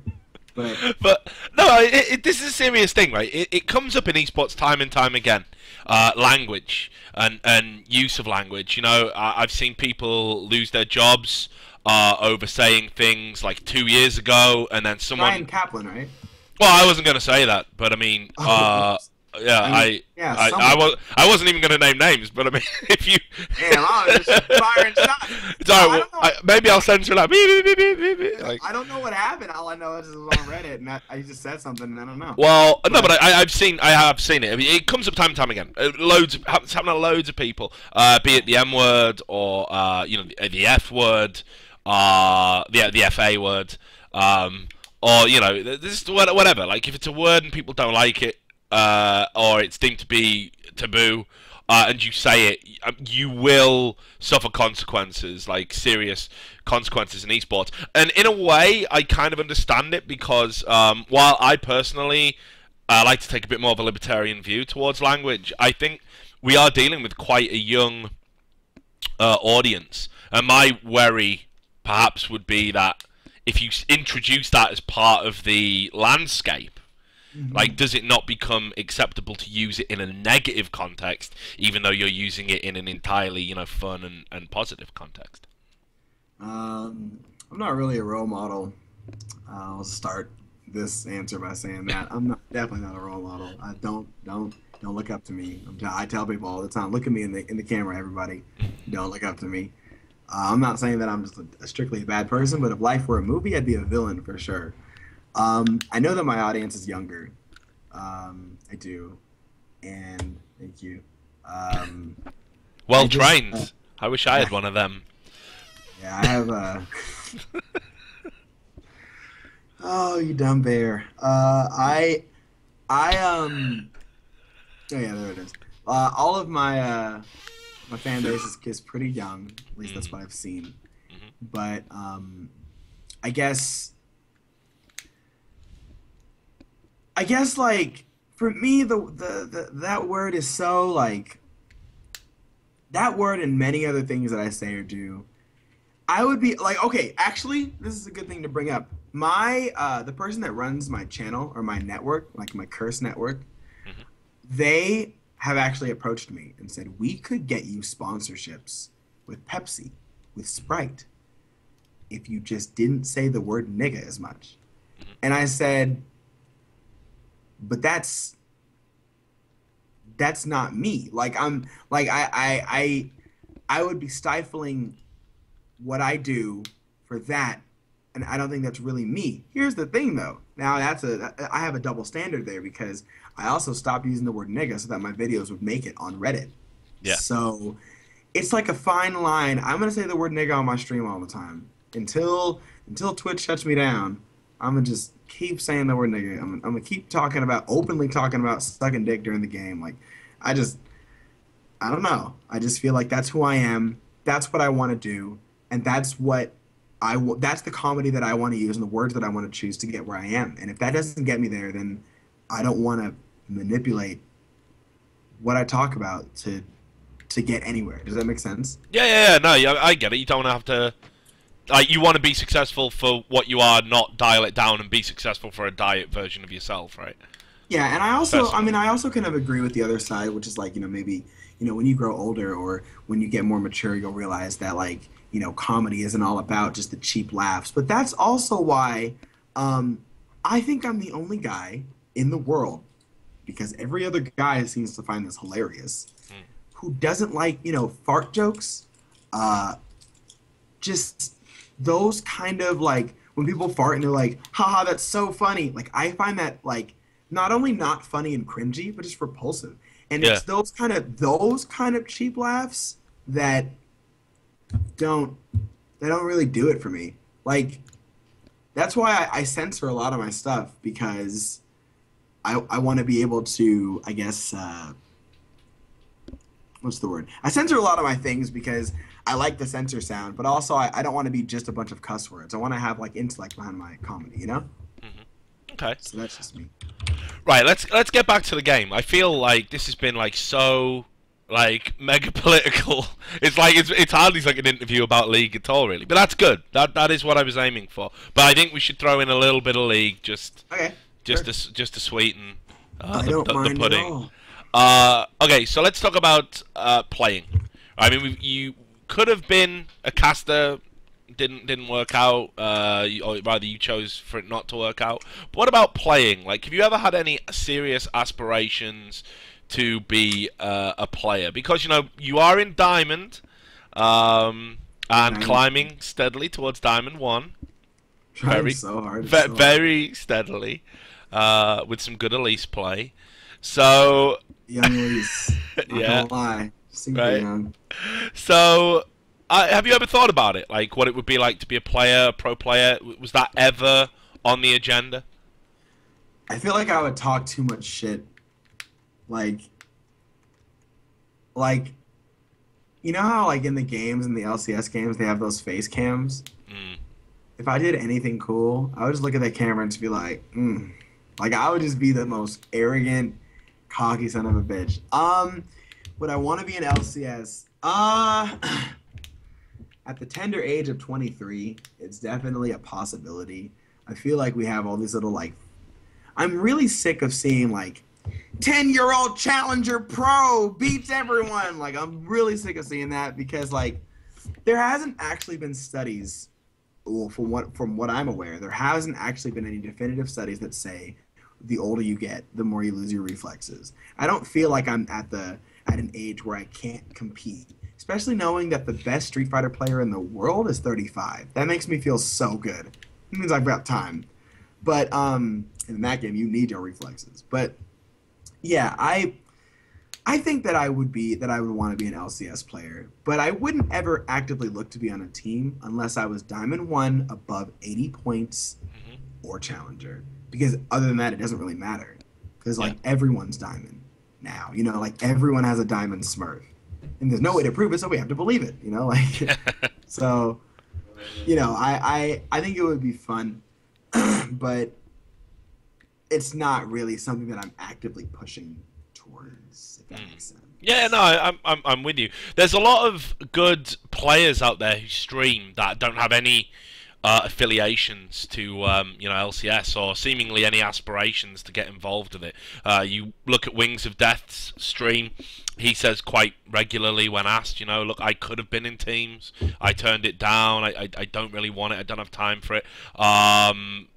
But no, this is a serious thing, right? It comes up in esports time and time again. Language and use of language. You know, I've seen people lose their jobs over saying things like 2 years ago, and then someone. Ryan Kaplan, right? Well, I wasn't going to say that, but I mean, yeah, I wasn't even going to name names, but I mean, if you. Damn, I was just firing shots. Sorry, maybe I'll censor that. Like, I don't know what happened. All I know is it was on Reddit, and I just said something, and I don't know. Well, no, but I have seen it. I mean, it comes up time and time again. It's happening to loads of people. Be it the M word or you know the F word, the FA word, or you know this whatever. Like if it's a word and people don't like it. Or it's deemed to be taboo, and you say it, you will suffer consequences, like serious consequences in esports. And in a way, I kind of understand it because while I personally like to take a bit more of a libertarian view towards language, I think we are dealing with quite a young audience. And my worry, perhaps, would be that if you introduce that as part of the landscape, like, does it not become acceptable to use it in a negative context, even though you're using it in an entirely, you know, fun and positive context? I'm not really a role model. I'll start this answer by saying that I'm definitely not a role model. Don't look up to me. I tell people all the time, look at me in the camera, everybody. Don't look up to me. I'm not saying that I'm just strictly a bad person, but if life were a movie, I'd be a villain for sure. I know that my audience is younger. I do, and thank you. Well trained. I wish I had one of them. Yeah, I have. Oh, you dumb bear. Oh yeah, there it is. All of my my fan base is pretty young. At least that's what I've seen. But I guess like for me the that word is so like that word and many other things that I say or do, I would be like, okay, actually this is a good thing to bring up. My the person that runs my channel or my network, like my curse network, they have actually approached me and said we could get you sponsorships with Pepsi, with Sprite, if you just didn't say the word nigga as much. And I said, but that's not me. Like I'm like I would be stifling what I do for that, and I don't think that's really me. Here's the thing though. Now I have a double standard there because I also stopped using the word nigga so that my videos would make it on Reddit. Yeah. So it's like a fine line. I'm gonna say the word nigga on my stream all the time until Twitch shuts me down. I'm gonna just keep saying the word nigga. I'm gonna keep openly talking about sucking dick during the game. Like, I don't know. I just feel like that's who I am. That's what I want to do, and that's that's the comedy that I want to use and the words that I want to choose to get where I am. And if that doesn't get me there, then I don't want to manipulate what I talk about to get anywhere. Does that make sense? Yeah. No, I get it. You don't have to. Like, you want to be successful for what you are, not dial it down and be successful for a diet version of yourself, right? Yeah, and I also kind of agree with the other side, which is like, maybe, when you grow older or when you get more mature, you'll realize that, like, comedy isn't all about just the cheap laughs. But that's also why I think I'm the only guy in the world, because every other guy seems to find this hilarious, who doesn't like, fart jokes, just those kind of, like, when people fart and they're like, haha, that's so funny. Like, I find that, like, not only not funny and cringy, but just repulsive. And it's those kind of cheap laughs that don't really do it for me. Like, that's why I censor a lot of my stuff, because I want to be able to, I guess, what's the word? I censor a lot of my things because I like the censor sound, but also I don't want to be just a bunch of cuss words. I want to have like intellect behind my comedy, you know? Okay. So that's just me. Right, let's get back to the game. I feel like this has been like so like mega political. It's like it's hardly like an interview about League at all, really. But that's good. That is what I was aiming for. But I think we should throw in a little bit of League Okay. just Sure. to sweeten I don't mind the at pudding. all. Okay, so let's talk about playing. I mean, you could have been a caster, didn't work out. Or rather, you chose for it not to work out. But what about playing? Like, have you ever had any serious aspirations to be a player? Because you know you are in Diamond, and Diamond. climbing steadily towards Diamond 1. Trying Very, so hard. So hard. very steadily, with some good Elise play. So, Young Elise. Not yeah, gonna lie. Super right. young. So, have you ever thought about it? Like, what it would be like to be a player, a pro player? Was that ever on the agenda? I feel like I would talk too much shit. Like, like, you know how like in the games, in the LCS games, they have those face cams? Mm. If I did anything cool, I would just look at that camera and just be like, Like I would just be the most arrogant, cocky son of a bitch. Would I want to be an LCS? At the tender age of 23, it's definitely a possibility. I feel like we have all these little like. I'm really sick of seeing like 10-year-old challenger pro beats everyone. Like I'm really sick of seeing that because like there hasn't actually been studies. Well, from what I'm aware, there hasn't actually been any definitive studies that say the older you get, the more you lose your reflexes. I don't feel like I'm at an age where I can't compete, especially knowing that the best Street Fighter player in the world is 35. That makes me feel so good. It means I've got time. But in that game, you need your reflexes. But yeah, I think that I would want to be an LCS player, but I wouldn't ever actively look to be on a team unless I was Diamond 1 above 80 points or Challenger. Because other than that, it doesn't really matter. Because like everyone's Diamond now, you know, like everyone has a Diamond Smurf, and there's no way to prove it, so we have to believe it, you know, like so. You know, I think it would be fun, but it's not really something that I'm actively pushing towards, if that makes sense. Yeah, no, I'm with you. There's a lot of good players out there who stream that don't have any affiliations to you know, LCS or seemingly any aspirations to get involved with it. You look at Wings of Death's stream. He says quite regularly when asked, you know, look, I could have been in teams. I turned it down. I don't really want it. I don't have time for it.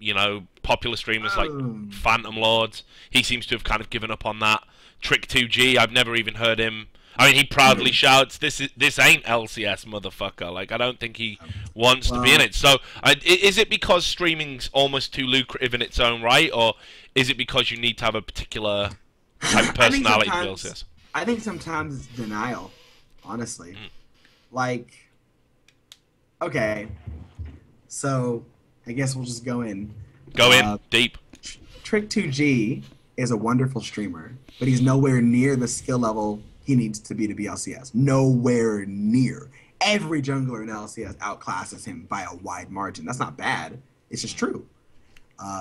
You know, popular streamers like Phantom Lords, he seems to have kind of given up on that. Trick 2G, I've never even heard him. I mean, he proudly shouts, "This ain't LCS, motherfucker!" Like, I don't think he wants to be in it. So, is it because streaming's almost too lucrative in its own right, or is it because you need to have a particular type of personality to be LCS? I think sometimes it's denial, honestly. Like, okay, so I guess we'll just go in. Go in deep. Trick 2G is a wonderful streamer, but he's nowhere near the skill level he needs to be LCS. Nowhere near. Every jungler in LCS outclasses him by a wide margin. That's not bad. It's just true.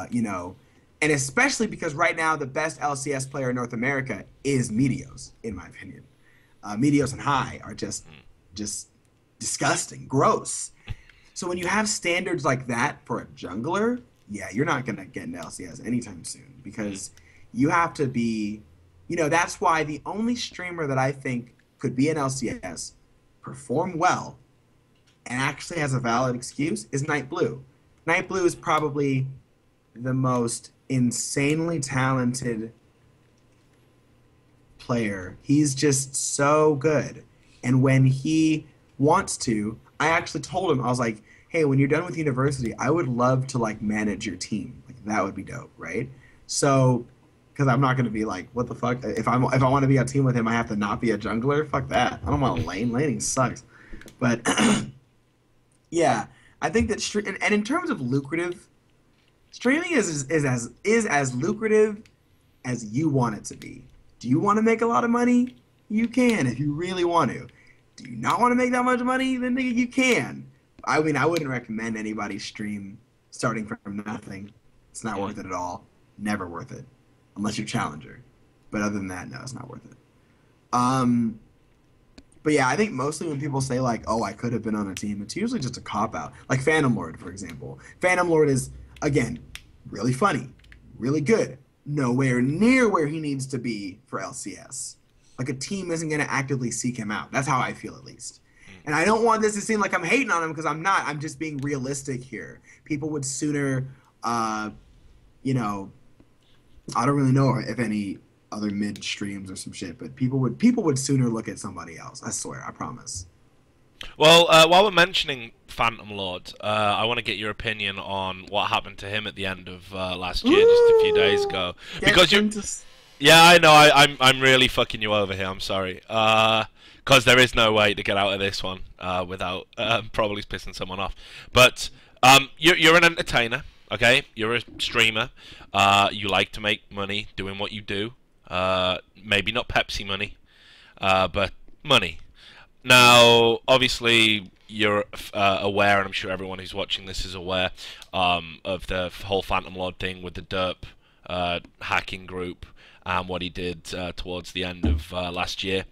You know, and especially because right now the best LCS player in North America is Meteos, in my opinion. Meteos and High are just disgusting, gross. So when you have standards like that for a jungler, yeah, you're not going to get into LCS anytime soon because you have to be, you know, that's why the only streamer that I think could be an LCS, perform well, and actually has a valid excuse is Nightblue. Nightblue is probably the most insanely talented player. He's just so good. And when he wants to, I actually told him, I was like, hey, when you're done with university, I would love to like manage your team. Like that would be dope, right? So, because I'm not gonna be like, what the fuck? If I want to be on a team with him, I have to not be a jungler. Fuck that. I don't want to lane. Laning sucks. But yeah, I think that and in terms of lucrative, streaming is as lucrative as you want it to be. Do you want to make a lot of money? You can if you really want to. Do you not want to make that much money? Then nigga, you can. I mean, I wouldn't recommend anybody stream starting from nothing. It's not worth it at all. Never worth it, unless you're Challenger. But other than that, no, it's not worth it. But yeah, I think mostly when people say like, "Oh, I could have been on a team," it's usually just a cop out. Like Phantom Lord, for example. Phantom Lord is again really funny, really good. Nowhere near where he needs to be for LCS. Like a team isn't going to actively seek him out. That's how I feel, at least. And I don't want this to seem like I'm hating on him because I'm not. I'm just being realistic here. People would sooner, you know, I don't really know if any other mid streams or some shit, but people would sooner look at somebody else. I swear, I promise. Well, while we're mentioning Phantom Lord, I want to get your opinion on what happened to him at the end of last year, just a few days ago. Because you, yeah, I know, I'm really fucking you over here. I'm sorry, because there is no way to get out of this one without probably pissing someone off. But you're an entertainer, okay? You're a streamer. You like to make money doing what you do. Maybe not Pepsi money, but money. Now, obviously, you're aware, and I'm sure everyone who's watching this is aware, of the whole Phantom Lord thing with the Derp hacking group and what he did towards the end of last year.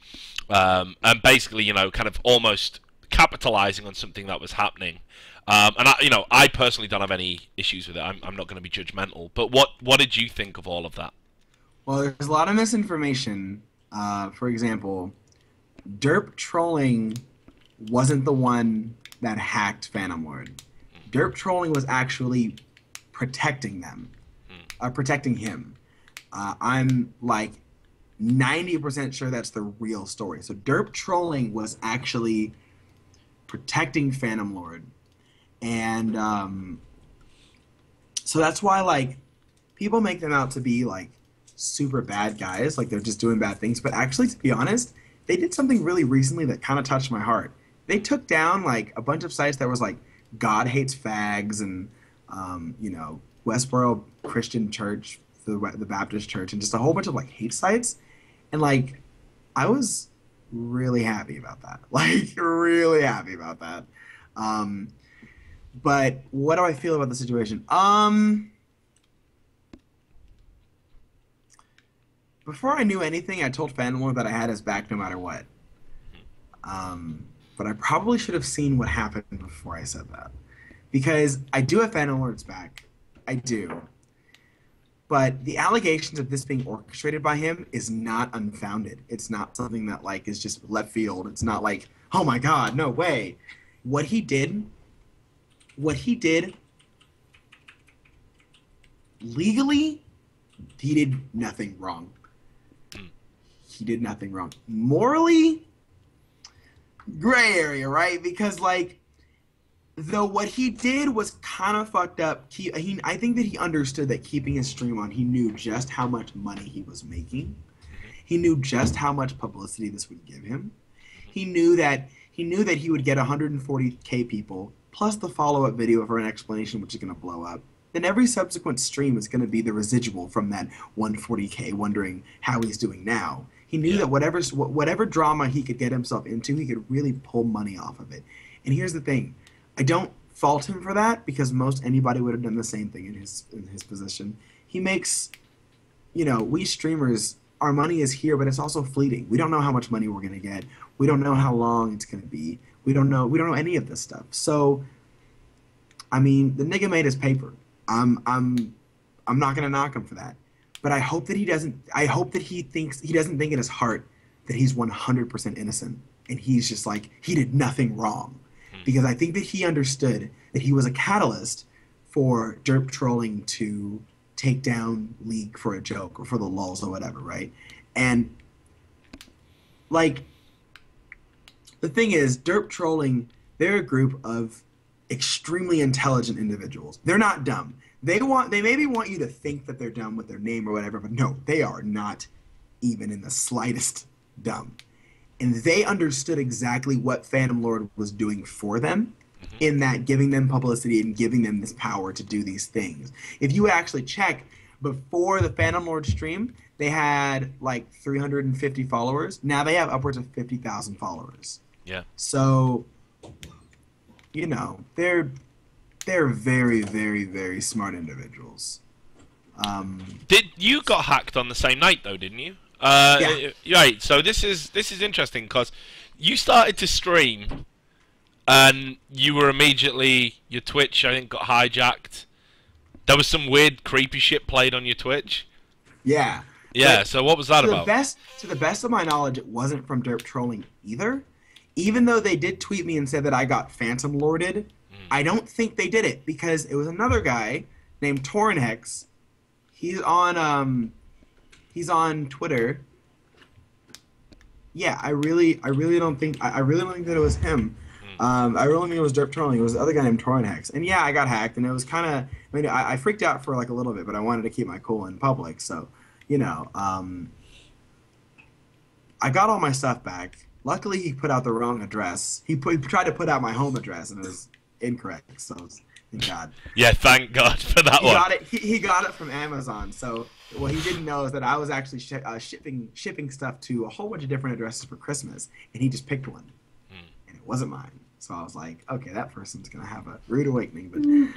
And basically, you know, kind of almost capitalizing on something that was happening. And I personally don't have any issues with it. I'm not going to be judgmental. But what did you think of all of that? Well, there's a lot of misinformation. For example, Derp trolling wasn't the one that hacked Phantom Lord. Derp trolling was actually protecting them, protecting him. I'm like 90% sure that's the real story. So Derp trolling was actually protecting Phantom Lord, and so that's why like people make them out to be like super bad guys, like they're just doing bad things. But actually, to be honest, they did something really recently that kind of touched my heart. They took down like a bunch of sites that was like God hates fags and you know, Westboro Christian Church, the Baptist Church, and just a whole bunch of like hate sites. And like, I was really happy about that. Like, really happy about that. But what do I feel about the situation? Before I knew anything, I told Phantom Lord that I had his back no matter what. But I probably should have seen what happened before I said that. Because I do have Phantom Lord's back. I do. But the allegations of this being orchestrated by him is not unfounded. It's not something that like is just left field. It's not like, oh my god, no way. What he did legally, he did nothing wrong. He did nothing wrong. Morally, gray area, right? Because like, though what he did was kind of fucked up. I think that he understood that keeping his stream on, he knew just how much money he was making. He knew just how much publicity this would give him. He knew that he would get 140K people plus the follow-up video for an explanation, which is going to blow up. Then every subsequent stream is going to be the residual from that 140K, wondering how he's doing now. He knew that whatever drama he could get himself into, he could really pull money off of it. And here's the thing. I don't fault him for that because most anybody would have done the same thing in his position. He makes, you know, we streamers, our money is here, but it's also fleeting. We don't know how much money we're going to get. We don't know how long it's going to be. We don't know any of this stuff. So, I mean, the nigga made his paper. I'm not going to knock him for that. But I hope that he doesn't think in his heart that he's 100% innocent and he's just like, he did nothing wrong. Because I think that he understood that he was a catalyst for Derp trolling to take down League for a joke or for the lulz or whatever, right? And like, the thing is, Derp trolling, they're a group of extremely intelligent individuals. They're not dumb. They maybe want you to think that they're dumb with their name or whatever, but no, they are not even in the slightest dumb. And they understood exactly what Phantom Lord was doing for them, in that giving them publicity and giving them this power to do these things. If you actually check, before the Phantom Lord stream, they had like 350 followers. Now they have upwards of 50,000 followers. Yeah. So, you know, they're very, very, very smart individuals. Did you got hacked on the same night though? Didn't you? Yeah. Right. So this is interesting because you started to stream, and you were immediately your Twitch, I think, got hijacked. There was some weird, creepy shit played on your Twitch. Yeah. Yeah. But So what was that about? to the best of my knowledge, it wasn't from Derp trolling either. Even though they did tweet me and said that I got Phantom Lorded, I don't think they did it because it was another guy named Tornhex. He's on Twitter. Yeah, I really don't think that it was him. I really don't think it was Derp trolling. It was the other guy named Tornhex. And yeah, I got hacked, and it was kind of. I mean, I freaked out for like a little bit, but I wanted to keep my cool in public. So, you know, I got all my stuff back. Luckily, he put out the wrong address. He tried to put out my home address, and it was incorrect. So, thank God. Yeah, thank God for that one. He got it from Amazon. So, what he didn't know is that I was actually shipping stuff to a whole bunch of different addresses for Christmas, and he just picked one, and it wasn't mine. So I was like, okay, that person's gonna have a rude awakening.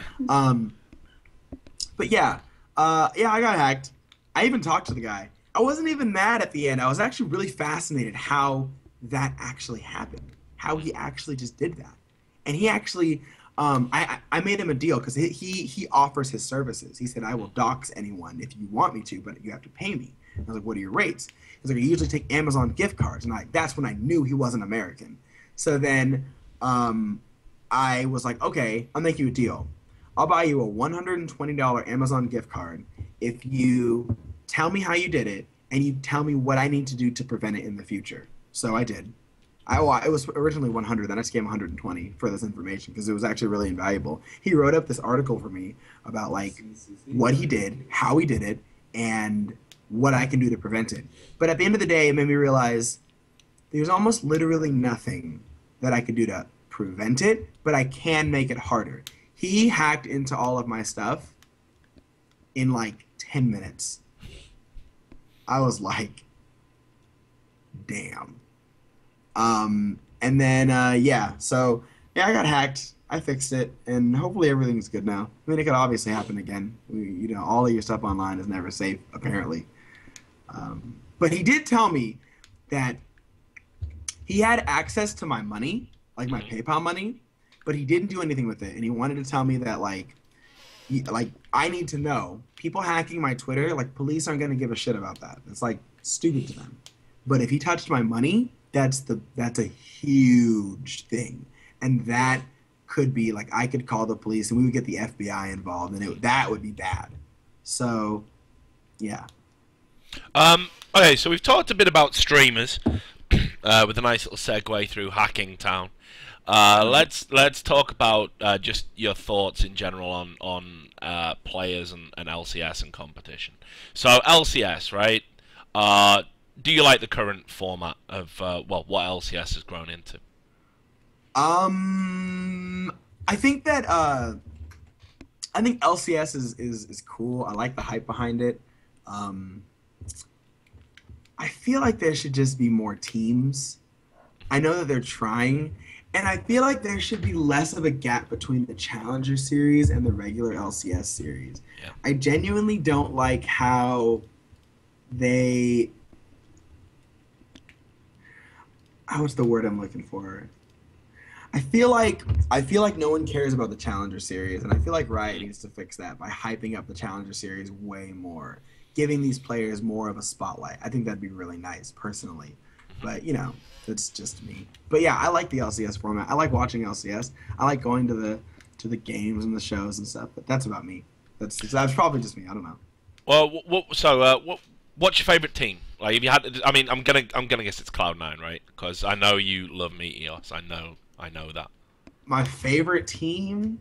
But yeah, I got hacked. I even talked to the guy. I wasn't even mad at the end. I was actually really fascinated how that actually happened, how he actually just did that. And he actually, I made him a deal because he offers his services. He said, I will dox anyone if you want me to, but you have to pay me. I was like, what are your rates? He's like, I usually take Amazon gift cards. And that's when I knew he wasn't American. So then I was like, okay, I'll make you a deal. I'll buy you a $120 Amazon gift card if you tell me how you did it and you tell me what I need to do to prevent it in the future. So I did. It was originally 100, then I just gave him 120 for this information because it was actually really invaluable. He wrote up this article for me about like what he did, how he did it, and what I can do to prevent it. But at the end of the day, it made me realize there's almost literally nothing that I could do to prevent it, but I can make it harder. He hacked into all of my stuff in like 10 minutes. I was like, damn. And then, so I got hacked. I fixed it, and hopefully everything's good now. I mean, it could obviously happen again. All of your stuff online is never safe, apparently. But he did tell me that he had access to my money, like my PayPal money, but he didn't do anything with it. And he wanted to tell me that, I need to know. People hacking my Twitter, police aren't going to give a shit about that. It's, stupid to them. But if he touched my money, that's a huge thing. And that could be, I could call the police and we would get the FBI involved, and that would be bad. So, yeah. Okay, so we've talked a bit about streamers with a nice little segue through Hacking Town. Let's talk about just your thoughts in general on players and LCS and competition. So LCS, right? Do you like the current format of what LCS has grown into? I think that I think LCS is cool. I like the hype behind it. I feel like there should just be more teams. I know that they're trying, and I feel like there should be less of a gap between the Challenger series and the regular LCS series. Yeah. I genuinely don't like how they... What's the word I'm looking for? I feel like no one cares about the Challenger series, and I feel like Riot needs to fix that by hyping up the Challenger series way more, giving these players more of a spotlight. I think that'd be really nice, personally. But, that's just me. But yeah, I like the LCS format. I like watching LCS. I like going to the games and the shows and stuff. But that's about me. That's probably just me. I don't know. Well, what's your favorite team? If you had, I mean, I'm gonna guess it's Cloud9, right? Because I know you love Meteos. I know that. My favorite team?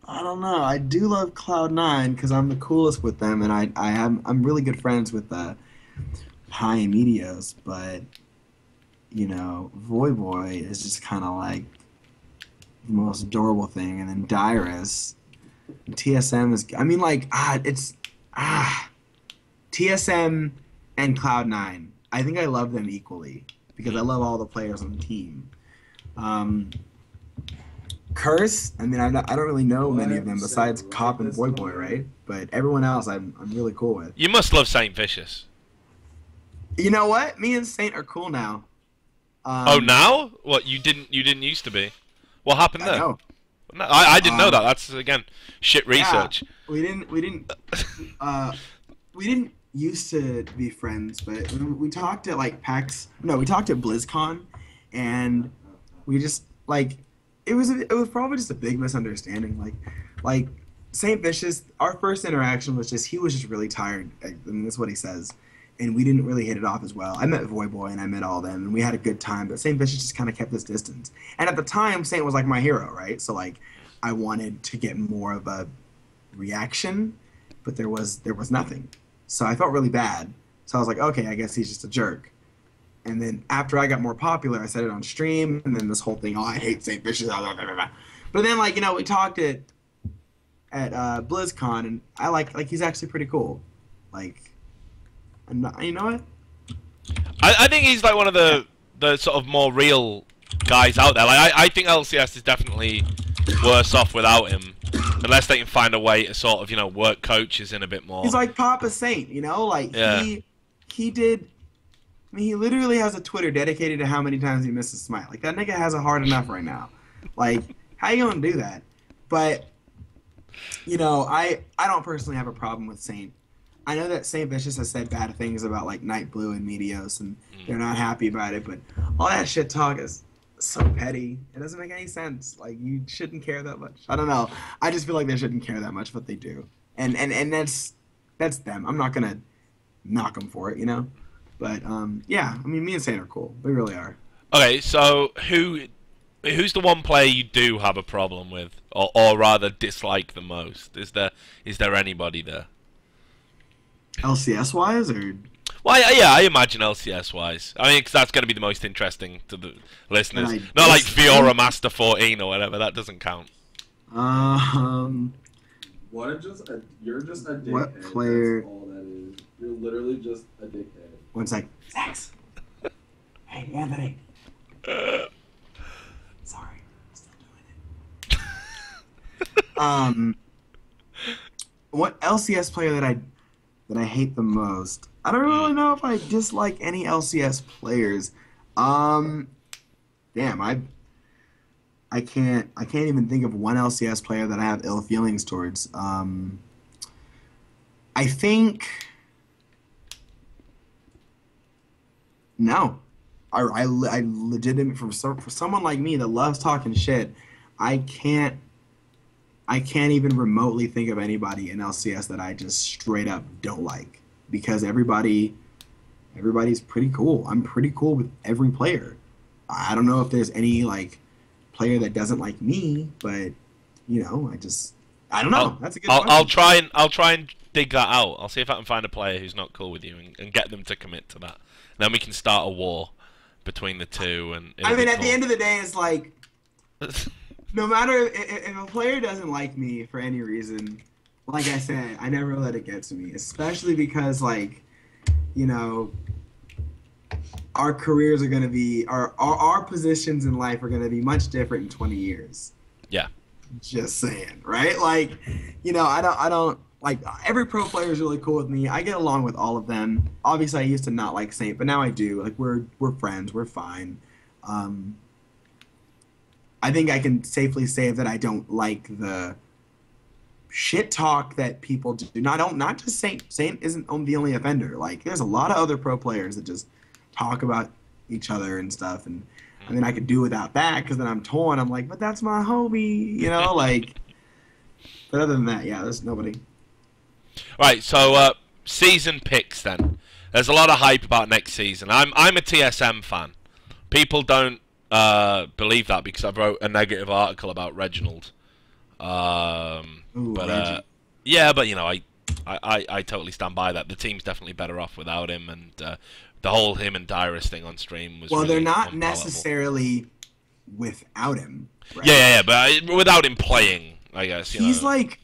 I don't know. I do love Cloud9 because I'm the coolest with them, and I'm really good friends with High and Meteos, but Voyboy is just kind of like the most adorable thing, and then Dyrus. TSM is. I mean, like it's TSM and Cloud9. I think I love them equally because I love all the players on the team. Curse. I mean, I don't really know many of them besides Cop and Boy Boy, right? But everyone else, I'm really cool with. You must love Saint Vicious. You know what? Me and Saint are cool now. Oh, now? What you didn't used to be? What happened there? No, No, I didn't know that. That's again shit research. yeah, we didn't used to be friends, but we talked at like PAX. No, we talked at BlizzCon, and we just like it was probably just a big misunderstanding. Like Saint Vicious, our first interaction was just he was just really tired. I mean, that's what he says. And we didn't really hit it off as well. I met Voyboy and I met all them, and we had a good time. But Saint Vicious just kind of kept his distance. And at the time, Saint was like my hero, right? So like, I wanted to get more of a reaction, but there was nothing. So I felt really bad. So I was like, okay, I guess he's just a jerk. And then after I got more popular, I said it on stream, and then this whole thing, oh, I hate Saint Vicious. Blah, blah, blah, blah. But then like we talked at BlizzCon, and I like he's actually pretty cool, like. You know what? I think he's like one of the sort of more real guys out there. Like I think LCS is definitely worse off without him, unless they can find a way to sort of work coaches in a bit more. He's like Papa Saint, like yeah. he did. I mean, he literally has a Twitter dedicated to how many times he misses Smite. Like that nigga has it hard enough right now. Like how you gonna do that? But I don't personally have a problem with Saint. I know that Saint Vicious has said bad things about like Night Blue and Meteos, and they're not happy about it. But all that shit talk is so petty. It doesn't make any sense. Like you shouldn't care that much. I don't know. I just feel like they shouldn't care that much, but they do. And that's them. I'm not gonna knock them for it, But yeah, I mean, me and Saint are cool. We really are. Okay, so who's the one player you do have a problem with, or rather dislike the most? Is there anybody there? LCS wise, or well, yeah, I imagine LCS wise. I mean, 'cause that's going to be the most interesting to the listeners. Not like Fiora Master 14 or whatever. That doesn't count. What? You're just a dickhead. What player? That's all that is. You're literally just a dickhead. One sec. Zax. Hey, Anthony. Sorry, I'm still doing it. What LCS player that I hate the most? I don't really know if I dislike any LCS players. Damn, I can't even think of one LCS player that I have ill feelings towards. I think no. I legitimately for someone like me that loves talking shit, I can't even remotely think of anybody in LCS that I just straight up don't like, because everybody's pretty cool. I'm pretty cool with every player. I don't know if there's any like player that doesn't like me, but I don't know. That's a good question. I'll try and dig that out. I'll see if I can find a player who's not cool with you and get them to commit to that. And then we can start a war between the two. And I mean, at the end of the day, it's like. No matter if a player doesn't like me for any reason, like I said, I never let it get to me. Especially because, like, our careers are gonna be our positions in life are gonna be much different in 20 years. Yeah. Just saying, right? Like, I don't like every pro player is really cool with me. I get along with all of them. Obviously, I used to not like Saint, but now I do. Like, we're friends. We're fine. I think I can safely say that I don't like the shit talk that people do. Not just Saint. Saint isn't the only offender. Like, there's a lot of other pro players that just talk about each other and stuff. And I mean, I could do without that because then I'm torn. I'm like, but that's my homie, like. But other than that, yeah, there's nobody. Right. So season picks then. There's a lot of hype about next season. I'm a TSM fan. People don't believe that because I wrote a negative article about Reginald. But yeah, but I totally stand by that. The team's definitely better off without him, and the whole him and Dyrus thing on stream was. Well, really they're not unpalatable. necessarily without him. Right? Yeah, but without him playing, I guess. He's like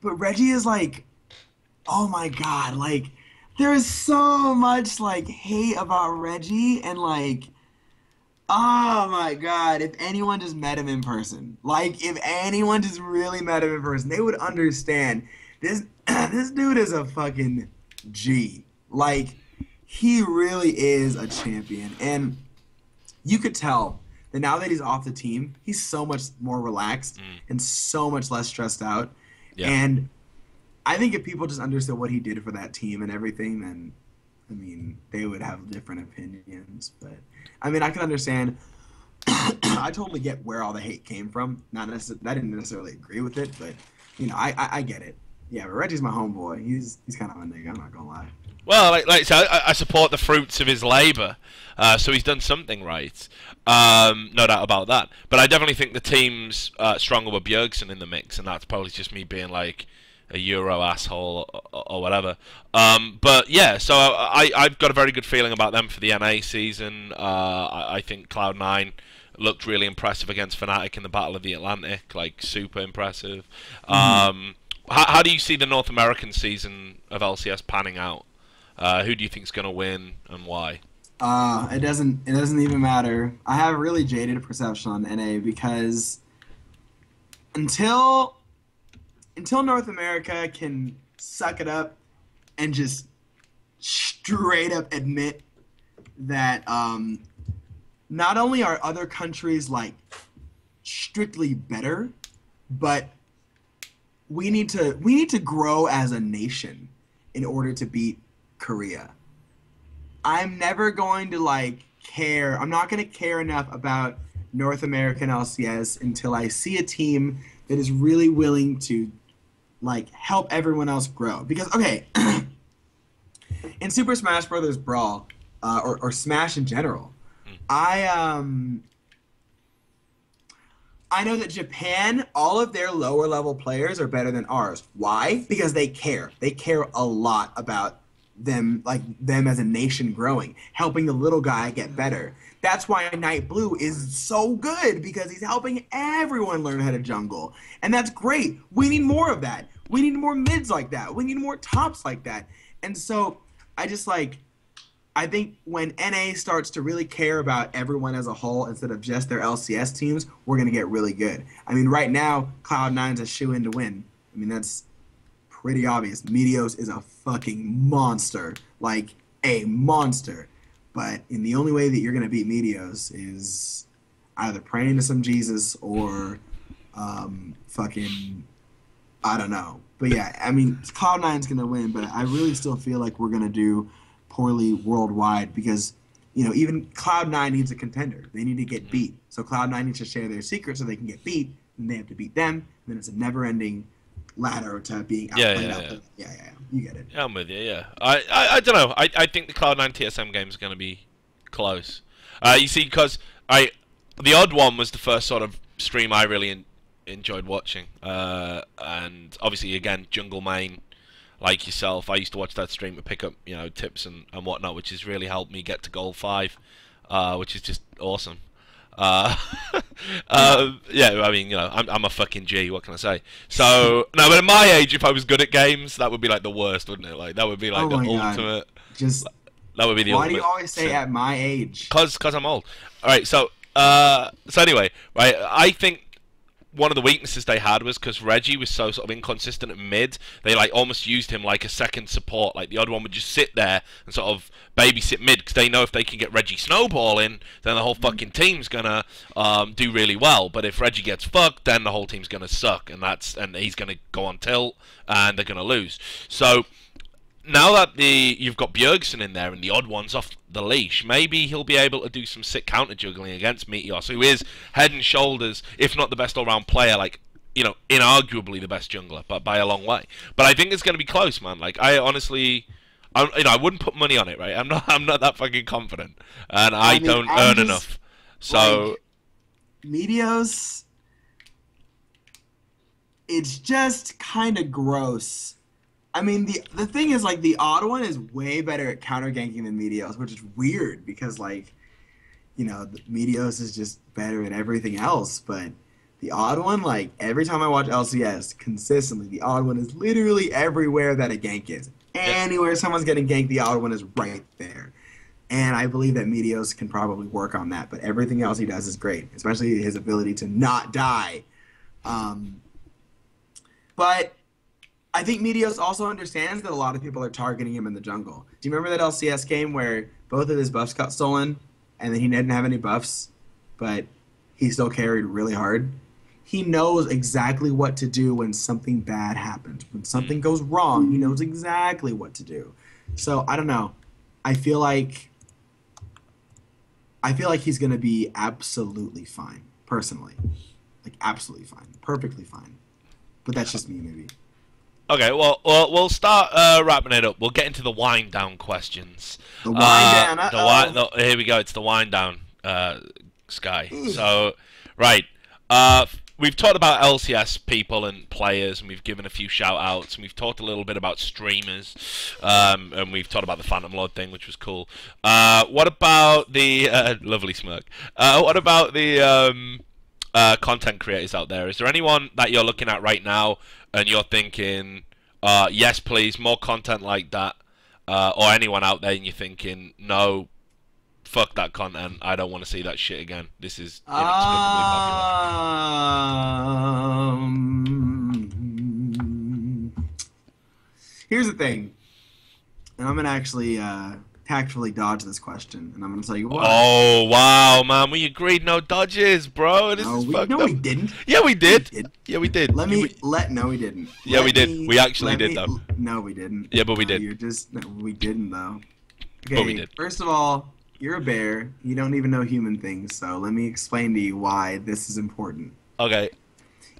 but Reggie is like, oh my god, like there is so much like hate about Reggie and like oh my god, if anyone just met him in person, like if anyone just really met him in person, they would understand. This this dude is a fucking G. Like he really is a champion. And you could tell that now that he's off the team, he's so much more relaxed and so much less stressed out. Yeah. And I think if people just understood what he did for that team and everything, then I mean, they would have different opinions. But I mean, I can understand. I totally get where all the hate came from. Not necessarily, I didn't necessarily agree with it, but you know, I get it. Yeah, but Reggie's my homeboy. He's kind of a nigga. I'm not gonna lie. Well, like so I support the fruits of his labour, so he's done something right. No doubt about that. But I definitely think the team's stronger with Bjergsen in the mix, and that's probably just me being like a Euro asshole or whatever. But yeah, so I've got a very good feeling about them for the NA season. I think Cloud9 looked really impressive against Fnatic in the Battle of the Atlantic, like super impressive. How do you see the North American season of LCS panning out? Who do you think is going to win and why? It doesn't even matter. I have a really jaded perception on NA because until North America can suck it up and just straight up admit that not only are other countries like strictly better, but we need to grow as a nation in order to beat Korea. I'm never going to like care. I'm not going to care enough about North American LCS until I see a team that is really willing to like help everyone else grow. Because okay, in Super Smash Bros. Brawl or Smash in general, I know that Japan, all of their lower level players are better than ours. Why? Because they care. They care a lot about them as a nation growing, helping the little guy get better. That's why Night Blue is so good, because he's helping everyone learn how to jungle. And that's great. We need more of that. We need more mids like that. We need more tops like that. And so I think when NA starts to really care about everyone as a whole instead of just their LCS teams, we're going to get really good. I mean, right now, Cloud9's a shoe-in to win. I mean, that's pretty obvious. Meteos is a fucking monster. Like, a monster. But in the only way that you're going to beat Meteos is either praying to some Jesus or fucking, I don't know. But yeah, I mean, Cloud9's going to win, but I really still feel like we're going to do poorly worldwide because, you know, even Cloud9 needs a contender. They need to get beat. So Cloud9 needs to share their secret so they can get beat, and they have to beat them, and then it's a never-ending ladder to being outplayed. Yeah. You get it. Yeah, I'm with you, yeah. I don't know. I think the Cloud9 TSM game is going to be close. You see, because the Odd One was the first sort of stream I really enjoyed watching. And obviously, again, jungle main, like yourself. I used to watch that stream to pick up, you know, tips and whatnot, which has really helped me get to Gold 5, which is just awesome. Yeah, I mean, you know, I'm a fucking G. What can I say? So no, but at my age, if I was good at games, that would be like the worst, wouldn't it? Like that would be like the ultimate. Just that would be the. Why do you always say at my age? Cause I'm old. All right, so anyway, right, I think one of the weaknesses they had was because Reggie was so sort of inconsistent at mid. They like almost used him like a second support. Like the Odd One would just sit there and sort of babysit mid because they know if they can get Reggie snowballing, then the whole fucking team's gonna do really well. But if Reggie gets fucked, then the whole team's gonna suck, and he's gonna go on tilt, and they're gonna lose. So now that you've got Bjergsen in there and the Odd One's off the leash, maybe he'll be able to do some sick counter juggling against Meteos, who is head and shoulders, if not the best all-round player, like, you know, inarguably the best jungler, but by a long way. But I think it's going to be close, man. Like, I honestly, I wouldn't put money on it, right? I'm not that fucking confident, and I mean, don't earn enough. So, like, Meteos, it's just kind of gross. I mean, the thing is, like, the Odd One is way better at counter ganking than Meteos, which is weird because, like, you know, Meteos is just better at everything else. But The odd one, like every time I watch LCS, consistently, the odd one is literally everywhere that a gank is. Anywhere someone's getting ganked, the odd one is right there. And I believe that Meteos can probably work on that, but everything else he does is great, especially his ability to not die. But I think Meteos also understands that a lot of people are targeting him in the jungle. Do you remember that LCS game where both of his buffs got stolen, and then he didn't have any buffs, but he still carried really hard? He knows exactly what to do when something bad happens. When something goes wrong, he knows exactly what to do. So, I don't know. I feel like he's going to be absolutely fine, personally. Like, absolutely fine. Perfectly fine. But that's just me, maybe. Okay, well, we'll start wrapping it up. We'll get into the wind down questions. The wind down. Here we go. It's the wind down, Sky. So, right. We've talked about LCS people and players, and we've given a few shout outs, and we've talked a little bit about streamers, and we've talked about the Phantom Lord thing, which was cool. What about the lovely smirk? What about the content creators out there? Is there anyone that you're looking at right now and you're thinking, yes, please, more content like that? Or anyone out there and you're thinking, no, fuck that content, I don't want to see that shit again. This is inexplicably popular. Here's the thing, and I'm gonna actually tactfully dodge this question, and I'm gonna tell you why. Oh wow, man, we agreed no dodges, bro. This is fucked up. We didn't. Yeah, we did. Yeah, we did. No, we didn't. Yeah, we did. We actually did though. No, we didn't. Yeah, but we did. We didn't though. Okay, but we did. First of all, you're a bear. You don't even know human things, so let me explain to you why this is important. Okay.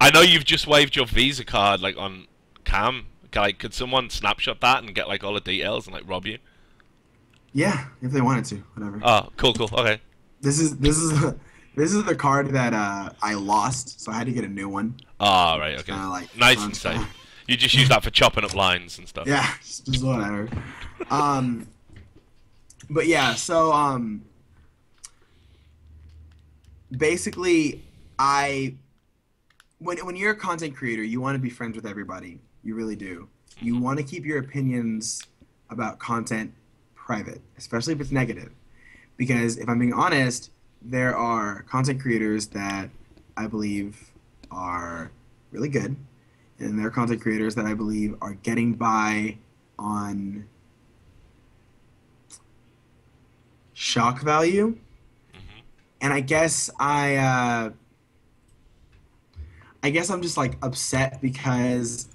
I know you've just waved your Visa card like on cam. Like, could someone snapshot that and get like all the details and like rob you? Yeah, if they wanted to, whatever. Oh, cool. Okay. This is the card that I lost, so I had to get a new one. Oh, right. Okay. Like, nice and safe. You just use that for chopping up lines and stuff. Yeah, just whatever. But yeah, so basically, when you're a content creator, you want to be friends with everybody. You really do. You want to keep your opinions about content private, especially if it's negative. Because if I'm being honest, there are content creators that I believe are really good, and there are content creators that I believe are getting by on shock value. And I guess I'm just like upset because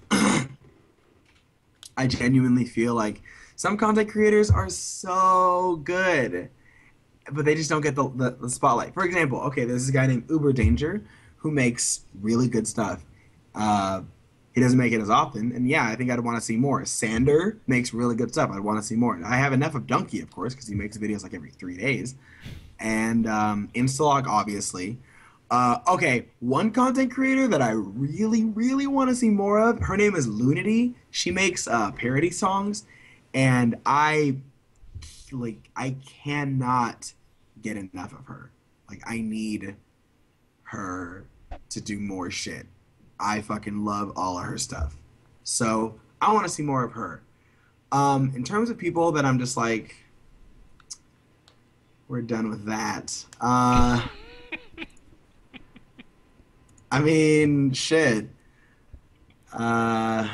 I genuinely feel like some content creators are so good, but they just don't get the spotlight. For example, okay, there's this guy named Uber Danger who makes really good stuff. He doesn't make it as often, and yeah, I think I'd want to see more. Sander makes really good stuff. I'd want to see more. I have enough of Donkey, of course, because he makes videos like every 3 days. And Instalog, obviously. Okay, one content creator that I really, really want to see more of, her name is Lunity. She makes parody songs, and I cannot get enough of her. Like, I need her to do more shit. I fucking love all of her stuff. So, I want to see more of her. In terms of people that I'm just like, we're done with that. I mean, shit. I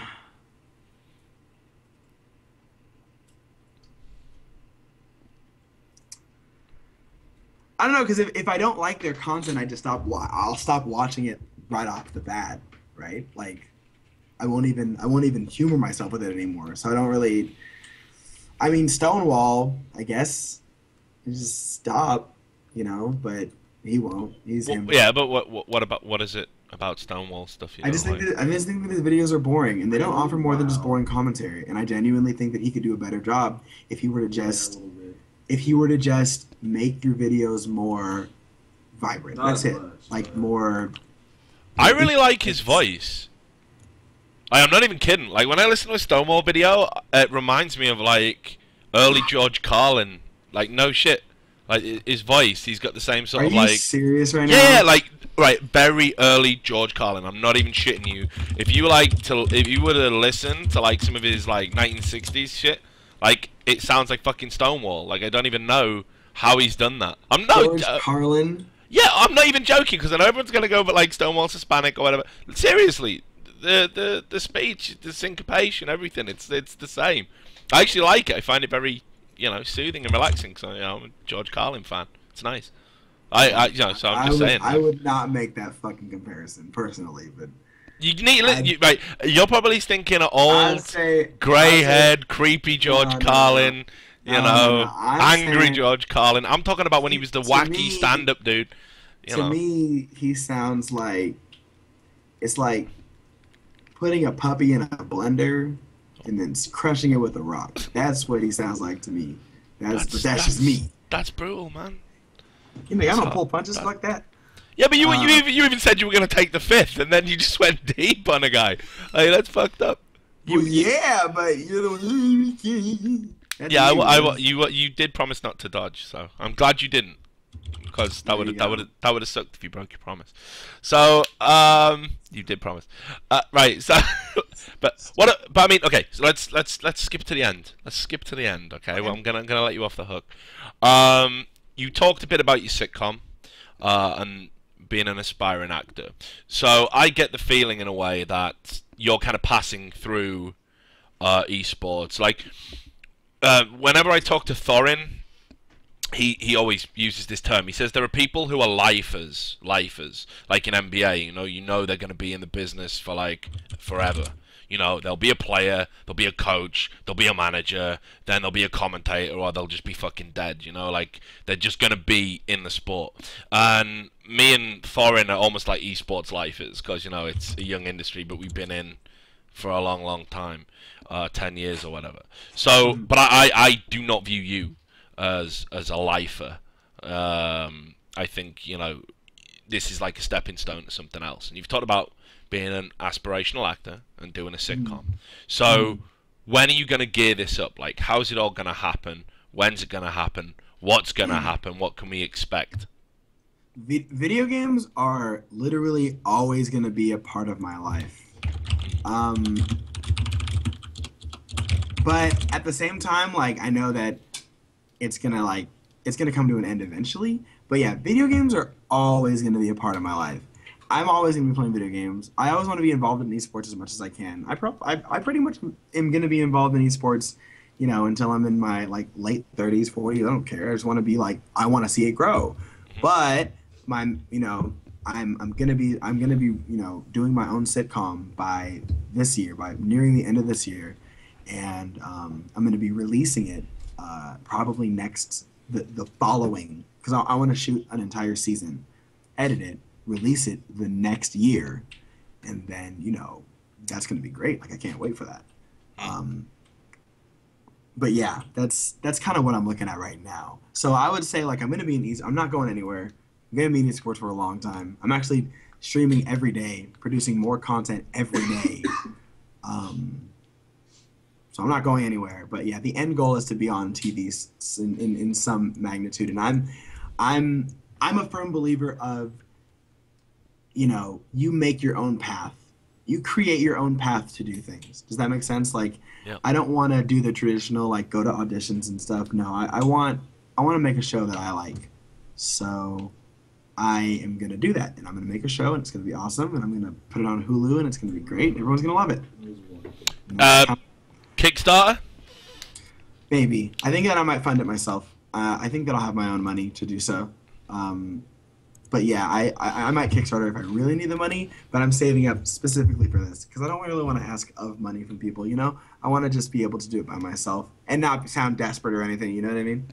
don't know, because if I don't like their content, I'll stop watching it right off the bat, right? Like, I won't even humor myself with it anymore. So I don't really. I mean, Stonewall, I guess, just stop, but he won't. He's him. Yeah, but what is it about Stonewall stuff? I just think that his videos are boring, and they don't offer more than just boring commentary. And I genuinely think that he could do a better job if he were to just make your videos more vibrant. That's it. Like more. I really like his voice. I'm not even kidding. Like, when I listen to a Stonewall video, it reminds me of like early George Carlin. Like, no shit. Like his voice, he's got the same sort Are of you like. serious right Yeah, now? like right, very early George Carlin. I'm not even shitting you. If you if you were to listen to like some of his like 1960s shit, like it sounds like fucking Stonewall. Like I don't even know how he's done that. I'm not. George Carlin. Yeah, I'm not even joking because I know everyone's gonna go, but like Stonewall's Hispanic or whatever. Seriously, the speech, the syncopation, everything, it's the same. I actually like it. I find it very, soothing and relaxing. So I'm a George Carlin fan. It's nice. So I'm just saying. I would not make that fucking comparison personally, but You need right. You're probably thinking of old, grey-haired, creepy George Carlin. Angry saying, George Carlin. I'm talking about when he was the wacky stand-up dude. To me, he sounds like it's like putting a puppy in a blender and then crushing it with a rock. That's what he sounds like to me. That's just me. That's brutal, man. I don't pull punches like that. Yeah, but you even said you were gonna take the fifth, and then you just went deep on a guy. Like that's fucked up. Yeah, but you did promise not to dodge, so I'm glad you didn't, because that would have sucked if you broke your promise. So you did promise, right? So, but I mean, okay. So let's skip to the end. Let's skip to the end, okay? Well, I'm gonna let you off the hook. You talked a bit about your sitcom, and being an aspiring actor. So I get the feeling in a way that you're kind of passing through esports. Like whenever I talk to Thorin, he always uses this term. He says there are people who are lifers, like in NBA. You know they're going to be in the business for like forever. They'll be a player, they'll be a coach, they'll be a manager, then they'll be a commentator, or they'll just be fucking dead. Like they're just gonna be in the sport. And me and Thorin are almost like esports lifers, because it's a young industry, but we've been in for a long, long time, 10 years or whatever. So, but I do not view you as a lifer. I think this is like a stepping stone to something else. And you've talked about being an aspirational actor and doing a sitcom. So when are you going to gear this up? Like, how's it all going to happen? When's it going to happen? What's going to happen? What can we expect? Video games are literally always going to be a part of my life. But at the same time, like, I know that it's going to come to an end eventually. But yeah, video games are always going to be a part of my life. I'm always going to be playing video games. I always want to be involved in esports as much as I can. I pretty much am going to be involved in esports, until I'm in my like late 30s, 40s. I don't care. I just want to be like, I want to see it grow. But I'm going to be doing my own sitcom by this year, by nearing the end of this year, and I'm going to be releasing it probably the following, because I want to shoot an entire season, edit it, release it the next year, and then that's going to be great. Like I can't wait for that. But yeah, that's kind of what I'm looking at right now. So I would say like I'm going to be I'm not going anywhere. I'm going to be in esports for a long time. I'm actually streaming every day, producing more content every day. So I'm not going anywhere. But yeah, the end goal is to be on TV in some magnitude, and I'm a firm believer of you make your own path. You create your own path to do things. Does that make sense? Like, yeah. I don't want to do the traditional, like, go to auditions and stuff. No, I want to make a show that I like. So I am going to do that. And I'm going to make a show, and it's going to be awesome. And I'm going to put it on Hulu, and it's going to be great. And everyone's going to love it. Kickstarter? Maybe. I think that I might fund it myself. I think that I'll have my own money to do so. But yeah, I might Kickstarter if I really need the money, but I'm saving up specifically for this because I don't really want to ask of money from people, I want to just be able to do it by myself and not sound desperate or anything, you know what I mean?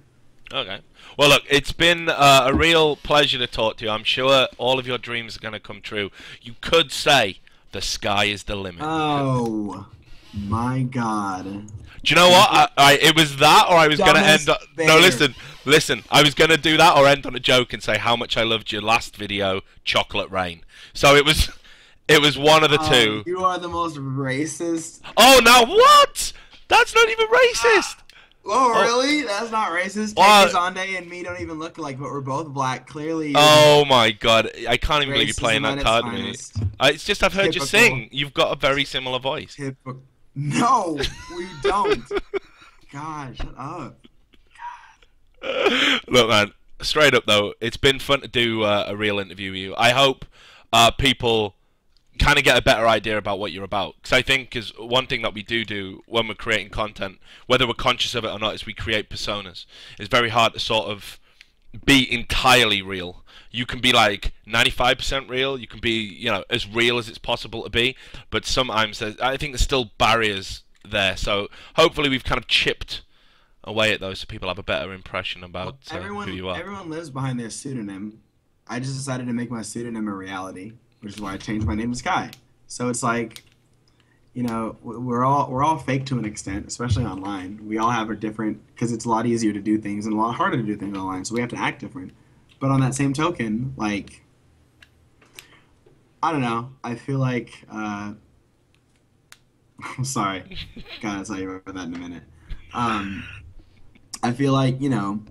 Okay. Well, look, it's been a real pleasure to talk to you. I'm sure all of your dreams are going to come true. You could say the sky is the limit. Oh, my God. Do you know what? It was that, or I was going to end on... No, listen. I was going to do that or end on a joke and say how much I loved your last video, Chocolate Rain. So it was one of the two. You are the most racist. Oh, now what? That's not even racist. Oh, really? That's not racist. What? Zonde and me don't even look alike, but we're both black. Clearly. Oh my god, I can't even believe you're Racism playing at that its card to me. finest. It's just I've heard you Typical. sing. You've got a very similar voice. No, we don't. God, shut up. Look, man, straight up though, it's been fun to do a real interview with you. I hope people kind of get a better idea about what you're about. Because I think is one thing that we do when we're creating content, whether we're conscious of it or not, is we create personas. It's very hard to sort of be entirely real. You can be like 95% real. You can be, you know, as real as it's possible to be. But sometimes I think there's still barriers there. So hopefully we've kind of chipped away at those so people have a better impression about who you are. Everyone lives behind their pseudonym. I just decided to make my pseudonym a reality, which is why I changed my name to Sky. So it's like, you know, we're all fake to an extent, especially online. We all have a different, because it's a lot easier to do things and a lot harder to do things online, so we have to act different. But on that same token, like, I don't know, I feel like, I'm sorry, gotta tell you about that in a minute. I feel like, you know,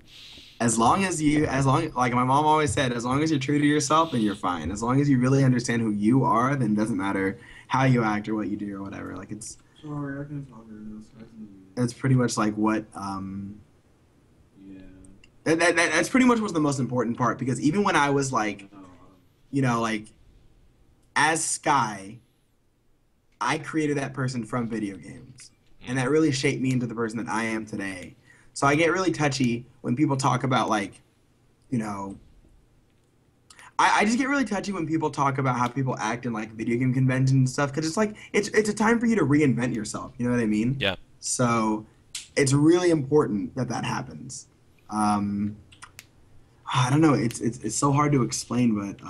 like my mom always said, as long as you're true to yourself, then you're fine. As long as you really understand who you are, then it doesn't matter how you act or what you do or whatever. Like Sorry, I can talk to this. it's pretty much like what Yeah. that's pretty much what's the most important part, because even when I was like, you know, like as Sky, I created that person from video games, and that really shaped me into the person that I am today. So I get really touchy when people talk about, like, you know, I just get really touchy when people talk about how people act in, like, video game conventions and stuff, because it's like, it's a time for you to reinvent yourself, you know what I mean? Yeah. So it's really important that that happens. I don't know, it's so hard to explain, but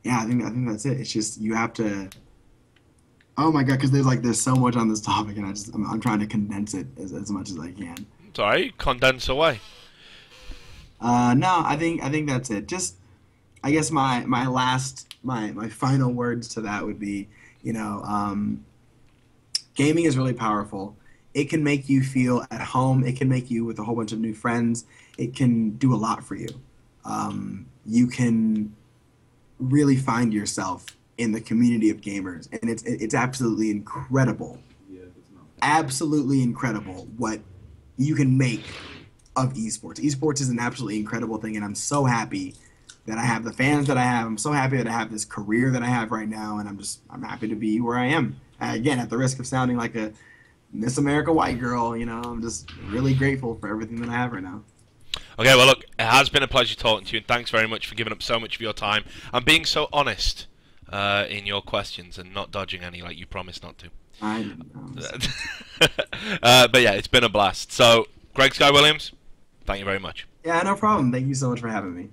yeah, I think that's it. It's just, you have to, oh my god, because there's so much on this topic, and I'm trying to condense it as much as I can. It's alright, condense away. No, I think that's it. Just, I guess my final words to that would be, you know, gaming is really powerful. It can make you feel at home. It can make you with a whole bunch of new friends. It can do a lot for you. You can really find yourself in the community of gamers, and it's absolutely incredible. Yeah, it's not. Absolutely incredible what you can make of esports. Esports is an absolutely incredible thing, and I'm so happy that I have the fans that I have. I'm so happy that I have this career that I have right now, and I'm happy to be where I am. Again, at the risk of sounding like a Miss America white girl, you know, I'm just really grateful for everything that I have right now. Okay, well look, it has been a pleasure talking to you, and thanks very much for giving up so much of your time and being so honest in your questions and not dodging any like you promised not to. I didn't know. But yeah, it's been a blast. So, Greg Sky Williams, thank you very much. Yeah, no problem. Thank you so much for having me.